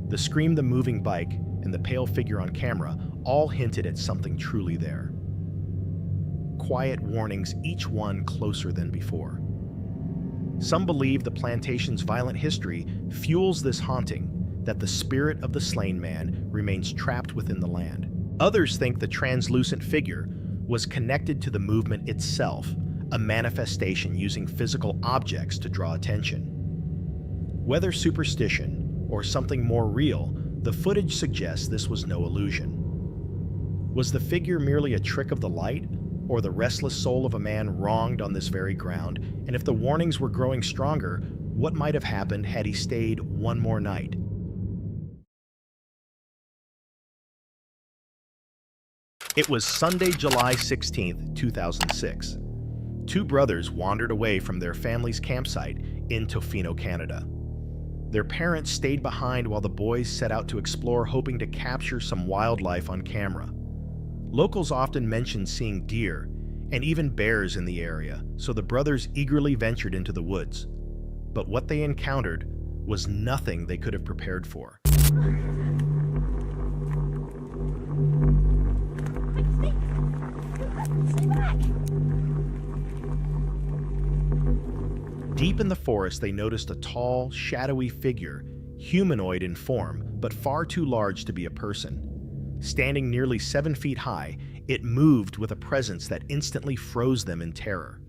The scream of the moving bike and the pale figure on camera all hinted at something truly there. Quiet warnings, each one closer than before. Some believe the plantation's violent history fuels this haunting, that the spirit of the slain man remains trapped within the land. Others think the translucent figure was connected to the movement itself, a manifestation using physical objects to draw attention. Whether superstition or something more real, the footage suggests this was no illusion. Was the figure merely a trick of the light, or the restless soul of a man wronged on this very ground? And if the warnings were growing stronger, what might have happened had he stayed one more night? It was Sunday, July 16th, 2006. Two brothers wandered away from their family's campsite in Tofino, Canada. Their parents stayed behind while the boys set out to explore, hoping to capture some wildlife on camera. Locals often mentioned seeing deer and even bears in the area, so the brothers eagerly ventured into the woods. But what they encountered was nothing they could have prepared for. Deep in the forest, they noticed a tall, shadowy figure, humanoid in form, but far too large to be a person. Standing nearly 7 feet high, it moved with a presence that instantly froze them in terror.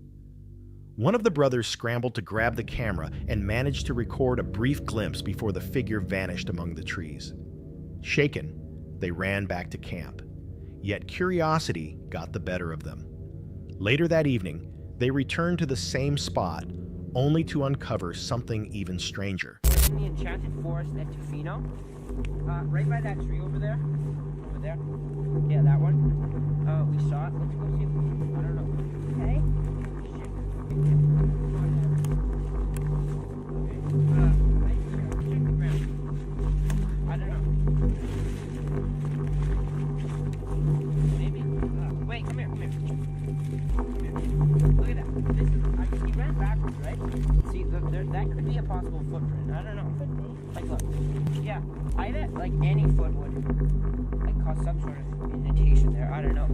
One of the brothers scrambled to grab the camera and managed to record a brief glimpse before the figure vanished among the trees. Shaken, they ran back to camp. Yet curiosity got the better of them. Later that evening, they returned to the same spot, only to uncover something even stranger. In the enchanted forest at Tofino, right by that tree over there. Over there. Yeah, that one. We saw it. Let's go see if we can. I don't know. Okay. I don't know. Maybe. Wait, come here, come here. Look at that. This is, he ran backwards, right? See, that could be a possible footprint. I don't know. Like, look. Yeah, I bet like any foot would like cause some sort of indentation there. I don't know.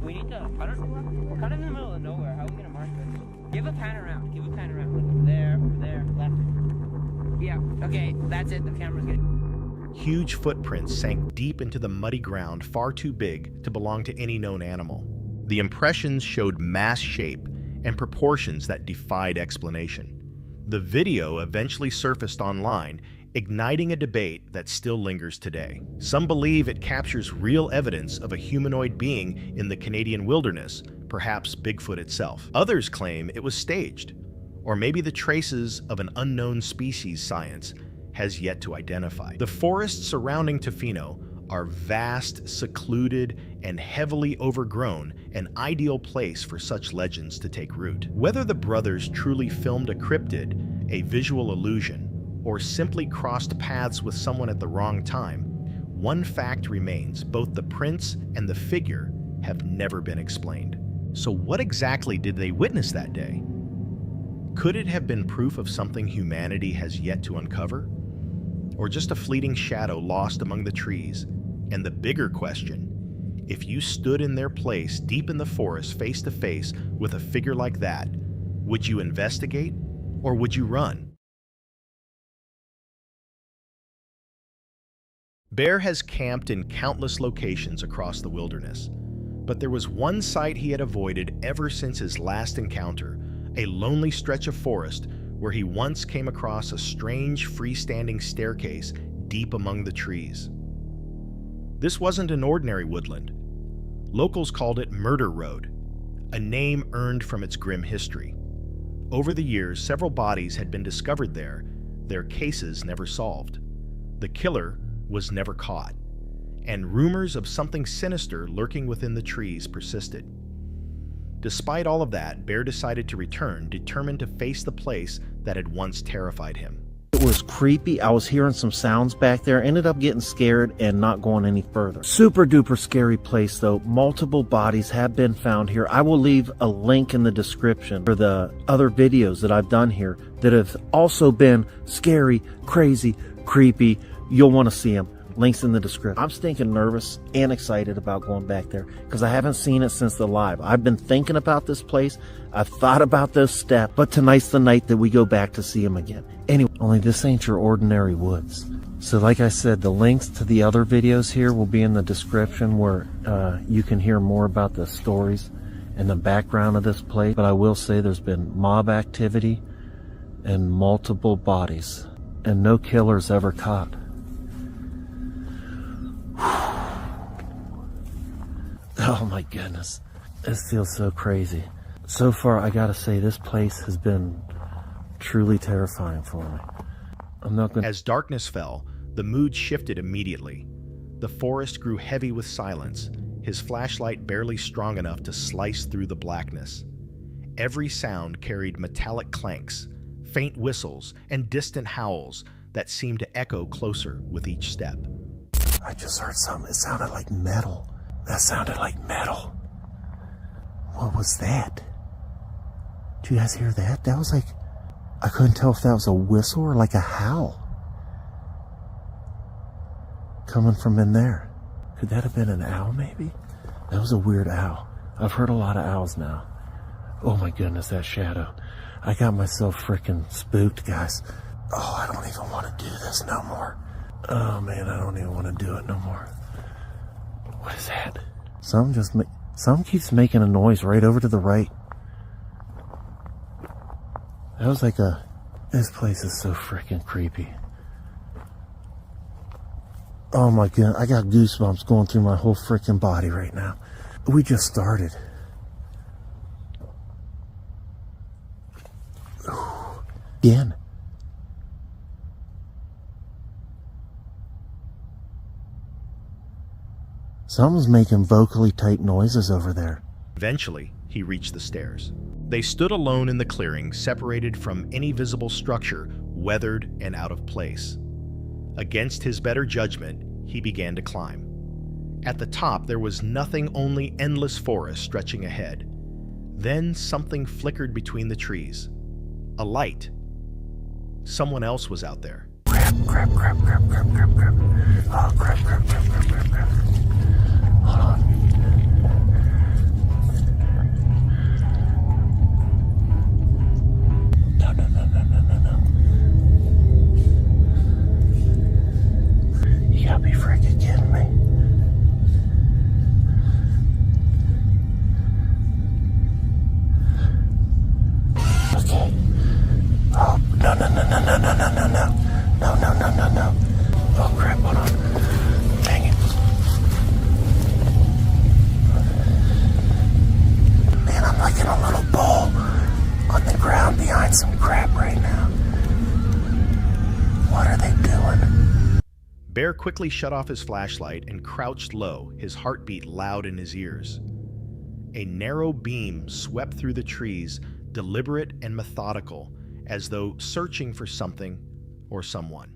We need to. I don't know. We're kind of in the middle of nowhere. How are we gonna mark this? Give a pan around. Give a pan around. Like over there, left. Yeah. Okay, that's it. The camera's good. Huge footprints sank deep into the muddy ground, far too big to belong to any known animal. The impressions showed mass shape and proportions that defied explanation. The video eventually surfaced online, igniting a debate that still lingers today. Some believe it captures real evidence of a humanoid being in the Canadian wilderness, perhaps Bigfoot itself. Others claim it was staged, or maybe the traces of an unknown species science has yet to identify. The forests surrounding Tofino are vast, secluded, and heavily overgrown, an ideal place for such legends to take root. Whether the brothers truly filmed a cryptid, a visual illusion, or simply crossed paths with someone at the wrong time, one fact remains: both the prints and the figure have never been explained. So what exactly did they witness that day? Could it have been proof of something humanity has yet to uncover? Or just a fleeting shadow lost among the trees? And the bigger question, if you stood in their place deep in the forest face to face with a figure like that, would you investigate or would you run? Bear has camped in countless locations across the wilderness, but there was one site he had avoided ever since his last encounter, a lonely stretch of forest where he once came across a strange freestanding staircase deep among the trees. This wasn't an ordinary woodland. Locals called it Murder Road, a name earned from its grim history. Over the years, several bodies had been discovered there, their cases never solved. The killer was never caught, and rumors of something sinister lurking within the trees persisted. Despite all of that, Bear decided to return, determined to face the place that had once terrified him. It was creepy. I was hearing some sounds back there. Ended up getting scared and not going any further. Super duper scary place though. Multiple bodies have been found here. I will leave a link in the description for the other videos that I've done here that have also been scary, crazy, creepy. You'll want to see them. Links in the description. I'm stinking nervous and excited about going back there because I haven't seen it since the live. I've been thinking about this place. I've thought about those steps, but tonight's the night that we go back to see them again. Anyway, only this ain't your ordinary woods. So like I said, the links to the other videos here will be in the description where you can hear more about the stories and the background of this place. But I will say there's been mob activity and multiple bodies and no killers ever caught. Oh my goodness, this feels so crazy. So far, I gotta say, this place has been truly terrifying for me. I'm not gonna... As darkness fell, the mood shifted immediately. The forest grew heavy with silence, his flashlight barely strong enough to slice through the blackness. Every sound carried metallic clanks, faint whistles, and distant howls that seemed to echo closer with each step. I just heard something. It sounded like metal. That sounded like metal. What was that? Did you guys hear that? That was like... I couldn't tell if that was a whistle or like a howl. Coming from in there. Could that have been an owl maybe? That was a weird owl. I've heard a lot of owls now. Oh my goodness, that shadow. I got myself freaking spooked, guys. Oh, I don't even want to do this no more. Oh man, I don't even want to do it no more. What is that? Some keeps making a noise right over to the right. That was like a... This place is so freaking creepy. Oh my god, I got goosebumps going through my whole freaking body right now. We just started. Again. Someone's making vocally tight noises over there. Eventually, he reached the stairs. They stood alone in the clearing, separated from any visible structure, weathered and out of place. Against his better judgment, he began to climb. At the top, there was nothing, only endless forest stretching ahead. Then something flickered between the trees. A light. Someone else was out there. Crap. Oh, crap. Hold on. No. You gotta be freaking kidding me. Okay. Oh, no. No. Oh, crap, hold on. Dang it. Man, I'm like in a little ball on the ground behind some crap right now. What are they doing? Bear quickly shut off his flashlight and crouched low, his heartbeat loud in his ears. A narrow beam swept through the trees, deliberate and methodical, as though searching for something or someone.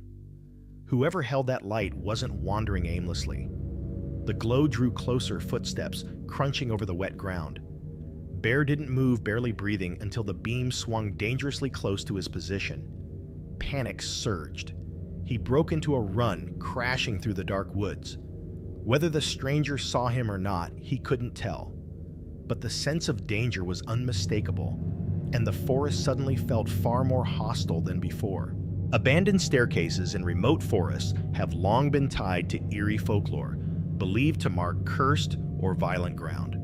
Whoever held that light wasn't wandering aimlessly. The glow drew closer, footsteps crunching over the wet ground. Bear didn't move, barely breathing, until the beam swung dangerously close to his position. Panic surged. He broke into a run, crashing through the dark woods. Whether the stranger saw him or not, he couldn't tell. But the sense of danger was unmistakable, and the forest suddenly felt far more hostile than before. Abandoned staircases in remote forests have long been tied to eerie folklore, believed to mark cursed or violent ground.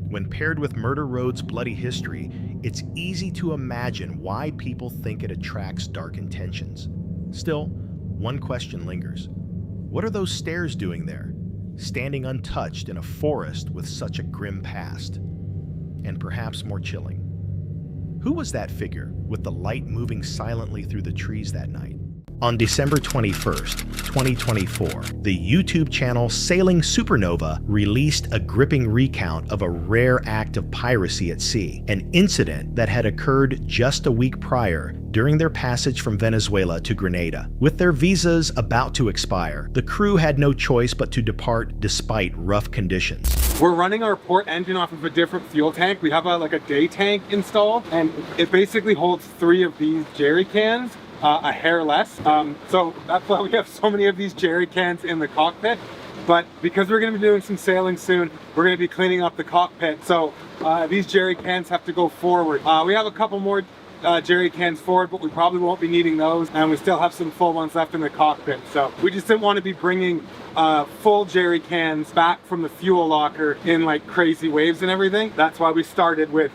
When paired with Murder Road's bloody history, it's easy to imagine why people think it attracts dark intentions. Still, one question lingers. What are those stairs doing there, standing untouched in a forest with such a grim past? And perhaps more chilling, who was that figure with the light moving silently through the trees that night? On December 21st, 2024, the YouTube channel Sailing Supernova released a gripping recount of a rare act of piracy at sea, an incident that had occurred just a week prior during their passage from Venezuela to Grenada. With their visas about to expire, the crew had no choice but to depart despite rough conditions. We're running our port engine off of a different fuel tank. We have a day tank installed, and it basically holds 3 of these jerry cans. A hair less. So that's why we have so many of these jerry cans in the cockpit. But because we're going to be doing some sailing soon, we're going to be cleaning up the cockpit. So these jerry cans have to go forward. We have a couple more jerry cans forward, but we probably won't be needing those. And we still have some full ones left in the cockpit. So we just didn't want to be bringing full jerry cans back from the fuel locker in like crazy waves and everything. That's why we started with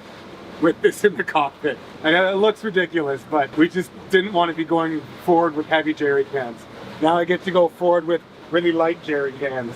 this in the cockpit. And it looks ridiculous, but we just didn't want to be going forward with heavy jerry cans. Now I get to go forward with really light jerry cans.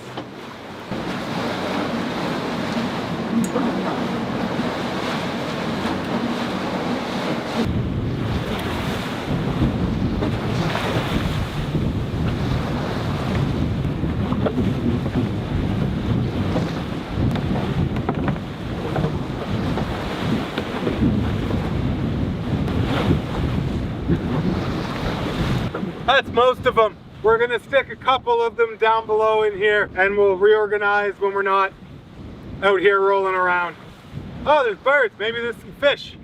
That's most of them. We're gonna stick a couple of them down below in here, and we'll reorganize when we're not out here rolling around. Oh, there's birds. Maybe there's some fish.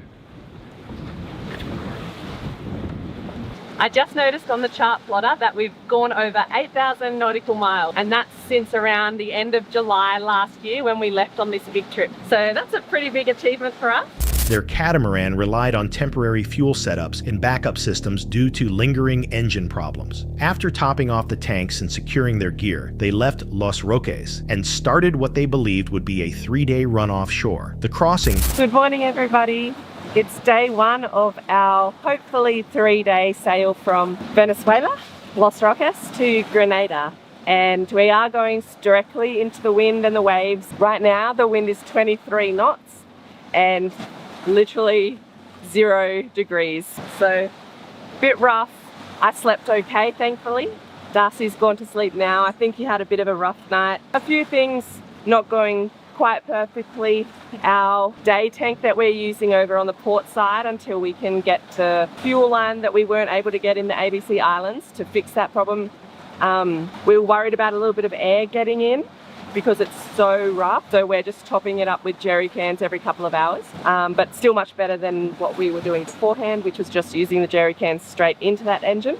I just noticed on the chart plotter that we've gone over 8,000 nautical miles, and that's since around the end of July last year when we left on this big trip. So that's a pretty big achievement for us. Their catamaran relied on temporary fuel setups and backup systems due to lingering engine problems. After topping off the tanks and securing their gear, they left Los Roques and started what they believed would be a 3-day run offshore. The crossing... Good morning, everybody. It's day 1 of our hopefully 3-day sail from Venezuela, Los Roques, to Grenada. And we are going directly into the wind and the waves. Right now, the wind is 23 knots and literally 0 degrees. So, a bit rough. I slept okay, thankfully. Darcy's gone to sleep now. I think he had a bit of a rough night. A few things not going quite perfectly. Our day tank that we're using over on the port side until we can get the fuel line that we weren't able to get in the ABC Islands to fix that problem. We were worried about a little bit of air getting in because it's so rough, so we're just topping it up with jerry cans every couple of hours, but still much better than what we were doing beforehand, which was just using the jerry cans straight into that engine.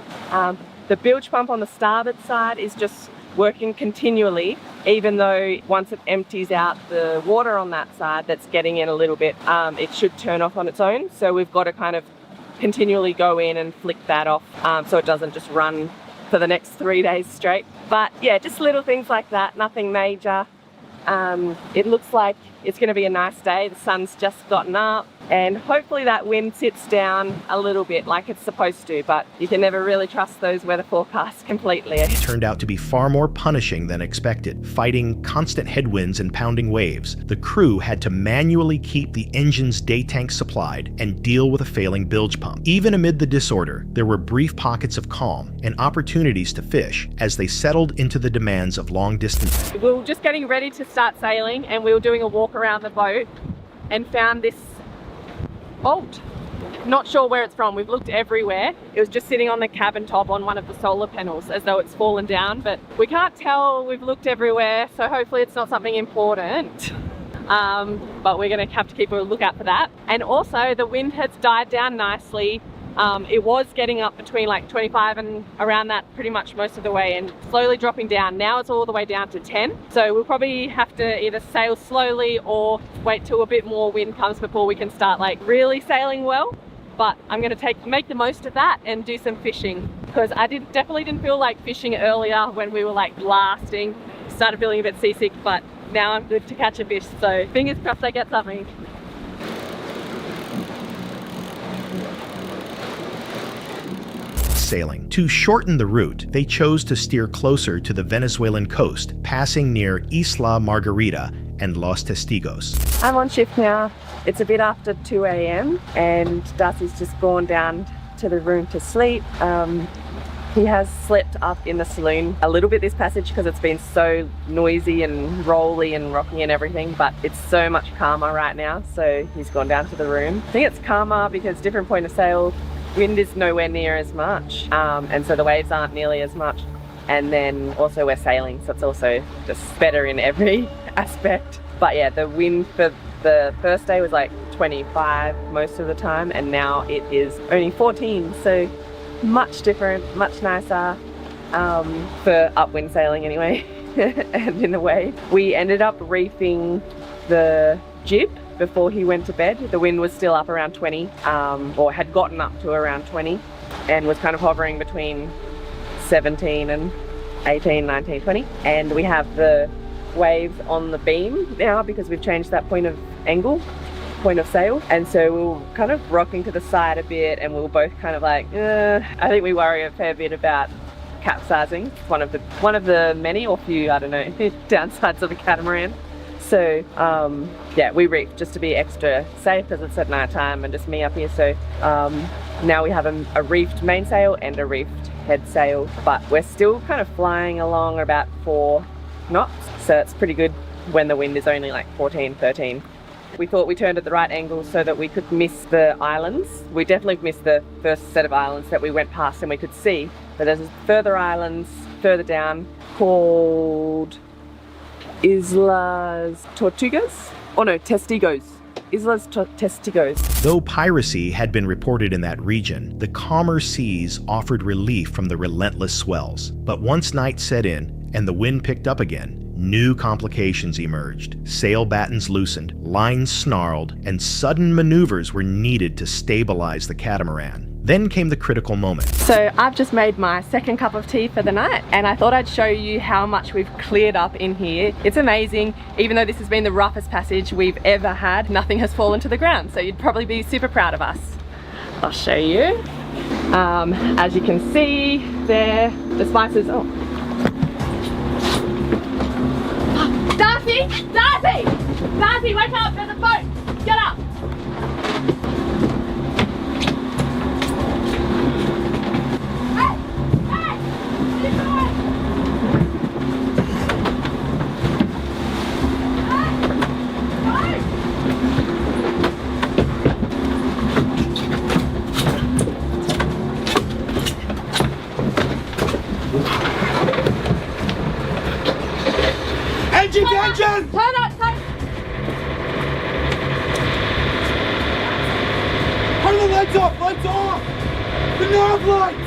The bilge pump on the starboard side is just working continually, even though once it empties out the water on that side that's getting in a little bit, it should turn off on its own. So we've got to kind of continually go in and flick that off so it doesn't just run for the next 3 days straight. But yeah, just little things like that, nothing major. It looks like it's going to be a nice day. The sun's just gotten up and hopefully that wind sits down a little bit like it's supposed to, but you can never really trust those weather forecasts completely. It turned out to be far more punishing than expected. Fighting constant headwinds and pounding waves, the crew had to manually keep the engine's day tank supplied and deal with a failing bilge pump. Even amid the disorder, there were brief pockets of calm and opportunities to fish as they settled into the demands of long distance. We were just getting ready to start sailing and we were doing a walk around the boat and found this bolt. Not sure where it's from. We've looked everywhere. It was just sitting on the cabin top on one of the solar panels as though it's fallen down, but we can't tell. We've looked everywhere, so hopefully it's not something important. But we're going to have to keep a lookout for that. And also the wind has died down nicely. It was getting up between like 25 and around that pretty much most of the way and slowly dropping down. Now it's all the way down to 10. So we'll probably have to either sail slowly or wait till a bit more wind comes before we can start like really sailing well. But I'm going to make the most of that and do some fishing because I definitely didn't feel like fishing earlier when we were like blasting. Started feeling a bit seasick, but now I'm good to catch a fish. So fingers crossed I get something. Sailing. To shorten the route, they chose to steer closer to the Venezuelan coast, passing near Isla Margarita and Los Testigos. I'm on shift now. It's a bit after 2 a.m. and Darcy's just gone down to the room to sleep. He has slept up in the saloon a little bit this passage because it's been so noisy and rolly and rocky and everything, but it's so much calmer right now, so he's gone down to the room. I think it's calmer because different point of sail, wind is nowhere near as much, and so the waves aren't nearly as much, and then also we're sailing, so it's also just better in every aspect. But yeah, the wind for the first day was like 25 most of the time, and now it is only 14, so much different, much nicer for upwind sailing anyway. And in the wave, we ended up reefing the jib before he went to bed. The wind was still up around 20, or had gotten up to around 20, and was kind of hovering between 17 and 18, 19, 20. And we have the waves on the beam now because we've changed that point of sail, and so we were kind of rocking to the side a bit, and we were both kind of like, I think we worry a fair bit about capsizing. It's one of the many or few, I don't know, downsides of a catamaran. So yeah, we reefed just to be extra safe because it's at night time and just me up here. So now we have a reefed mainsail and a reefed head sail, but we're still kind of flying along about 4 knots, so it's pretty good when the wind is only like 14, 13. We thought we turned at the right angle so that we could miss the islands. We definitely missed the first set of islands that we went past and we could see, but there's further islands further down called Islas Tortugas? Oh no, Testigos. Islas Testigos. Though piracy had been reported in that region, the calmer seas offered relief from the relentless swells. But once night set in and the wind picked up again, new complications emerged. Sail battens loosened, lines snarled, and sudden maneuvers were needed to stabilize the catamaran. Then came the critical moment. So I've just made my second cup of tea for the night, and I thought I'd show you how much we've cleared up in here. It's amazing. Even though this has been the roughest passage we've ever had, nothing has fallen to the ground, so you'd probably be super proud of us. I'll show you. As you can see there, the spices, Darcy! Darcy! Darcy, wake up! There's a boat! Get up! Hey! Hey! What are you doing? Engine! Turn up! Turn the lights off! Lights off! The nav lights!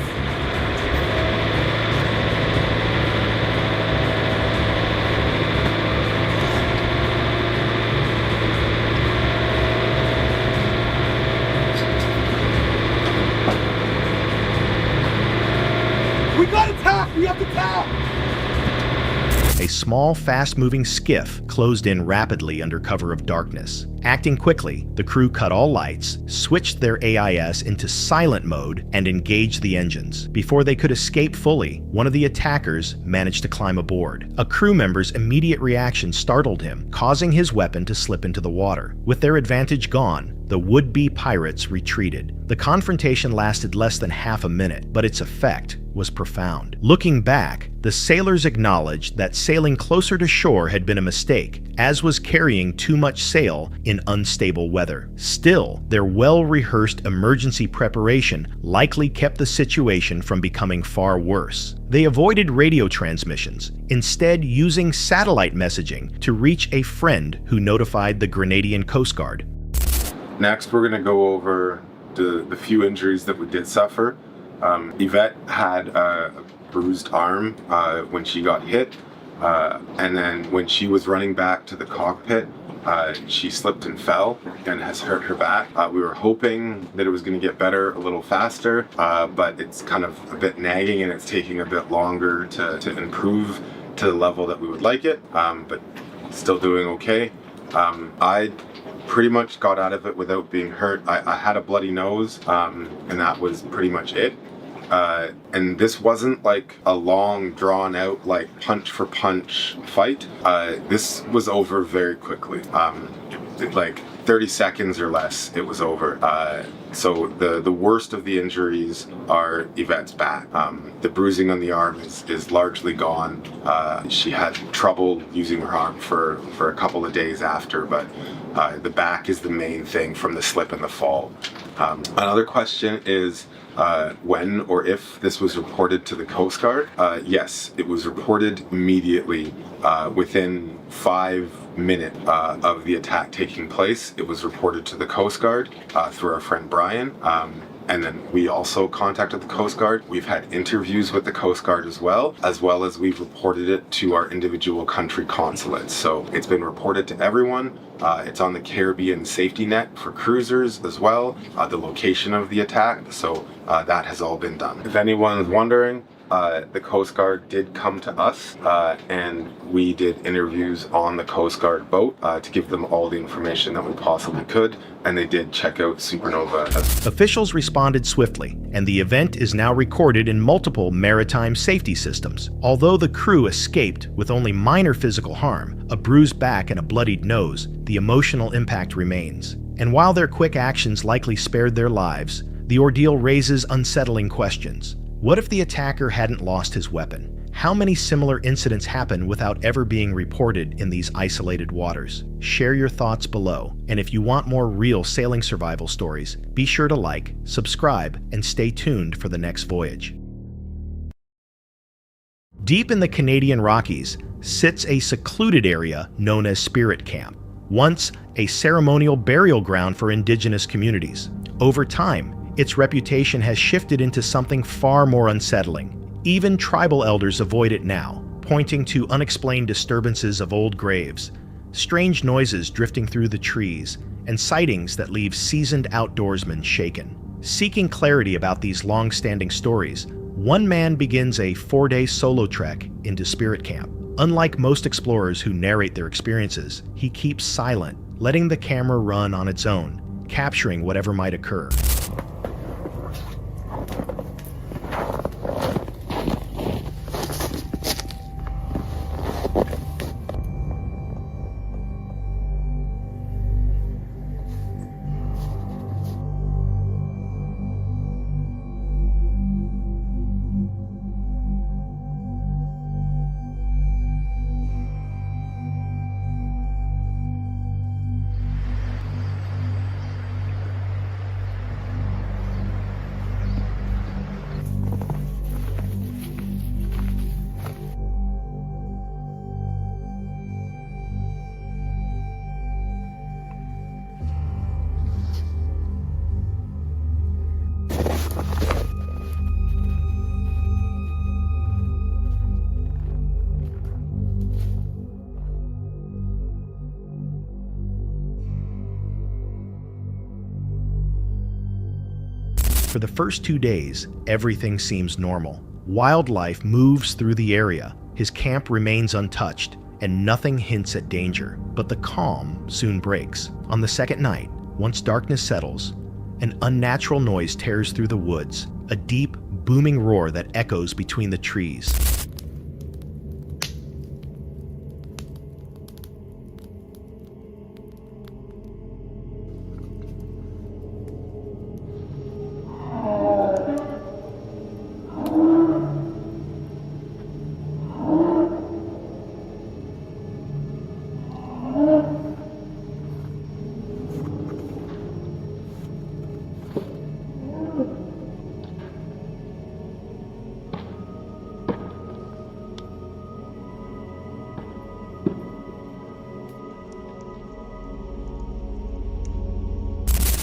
We got attacked! We have to tap! A small, fast-moving skiff closed in rapidly under cover of darkness. Acting quickly, the crew cut all lights, switched their AIS into silent mode, and engaged the engines. Before they could escape fully, one of the attackers managed to climb aboard. A crew member's immediate reaction startled him, causing his weapon to slip into the water. With their advantage gone, the would-be pirates retreated. The confrontation lasted less than half a minute, but its effect was profound. Looking back, the sailors acknowledged that sailing closer to shore had been a mistake, as was carrying too much sail in unstable weather. Still, their well-rehearsed emergency preparation likely kept the situation from becoming far worse. They avoided radio transmissions, instead using satellite messaging to reach a friend who notified the Grenadian Coast Guard. Next, we're going to go over the few injuries that we did suffer. Yvette had a bruised arm when she got hit, and then when she was running back to the cockpit, she slipped and fell and has hurt her back. We were hoping that it was going to get better a little faster, but it's kind of a bit nagging and it's taking a bit longer to improve to the level that we would like it, but still doing okay. I pretty much got out of it without being hurt. I had a bloody nose, and that was pretty much it. And this wasn't like a long, drawn out, like punch for punch fight. This was over very quickly. like 30 seconds or less, it was over. So the worst of the injuries are Yvette's back. The bruising on the arm is largely gone. She had trouble using her arm for a couple of days after, but the back is the main thing from the slip and the fall. Another question is when or if this was reported to the Coast Guard. Yes, it was reported immediately within 5 minutes of the attack taking place. It was reported to the Coast Guard through our friend Brian. And then we also contacted the Coast Guard. We've had interviews with the Coast Guard as well as we've reported it to our individual country consulates. So it's been reported to everyone. It's on the Caribbean safety net for cruisers as well, the location of the attack. So that has all been done. If anyone's wondering, the Coast Guard did come to us and we did interviews on the Coast Guard boat to give them all the information that we possibly could, and they did check out Supernova. Officials responded swiftly, and the event is now recorded in multiple maritime safety systems. Although the crew escaped with only minor physical harm, a bruised back and a bloodied nose, the emotional impact remains. And while their quick actions likely spared their lives, the ordeal raises unsettling questions. What if the attacker hadn't lost his weapon? How many similar incidents happen without ever being reported in these isolated waters? Share your thoughts below, and if you want more real sailing survival stories, be sure to like, subscribe, and stay tuned for the next voyage. Deep in the Canadian Rockies sits a secluded area known as Spirit Camp, once a ceremonial burial ground for Indigenous communities. Over time, its reputation has shifted into something far more unsettling. Even tribal elders avoid it now, pointing to unexplained disturbances of old graves, strange noises drifting through the trees, and sightings that leave seasoned outdoorsmen shaken. Seeking clarity about these long-standing stories, one man begins a 4-day solo trek into Spirit Camp. Unlike most explorers who narrate their experiences, he keeps silent, letting the camera run on its own, capturing whatever might occur. For the first 2 days, everything seems normal. Wildlife moves through the area, his camp remains untouched, and nothing hints at danger. But the calm soon breaks. On the second night, once darkness settles, an unnatural noise tears through the woods, a deep, booming roar that echoes between the trees.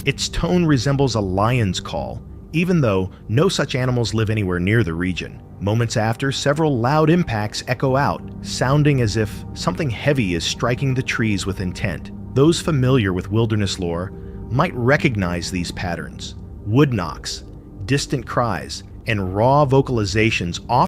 Its tone resembles a lion's call, even though no such animals live anywhere near the region. Moments after, several loud impacts echo out, sounding as if something heavy is striking the trees with intent. Those familiar with wilderness lore might recognize these patterns. Wood knocks, distant cries, and raw vocalizations often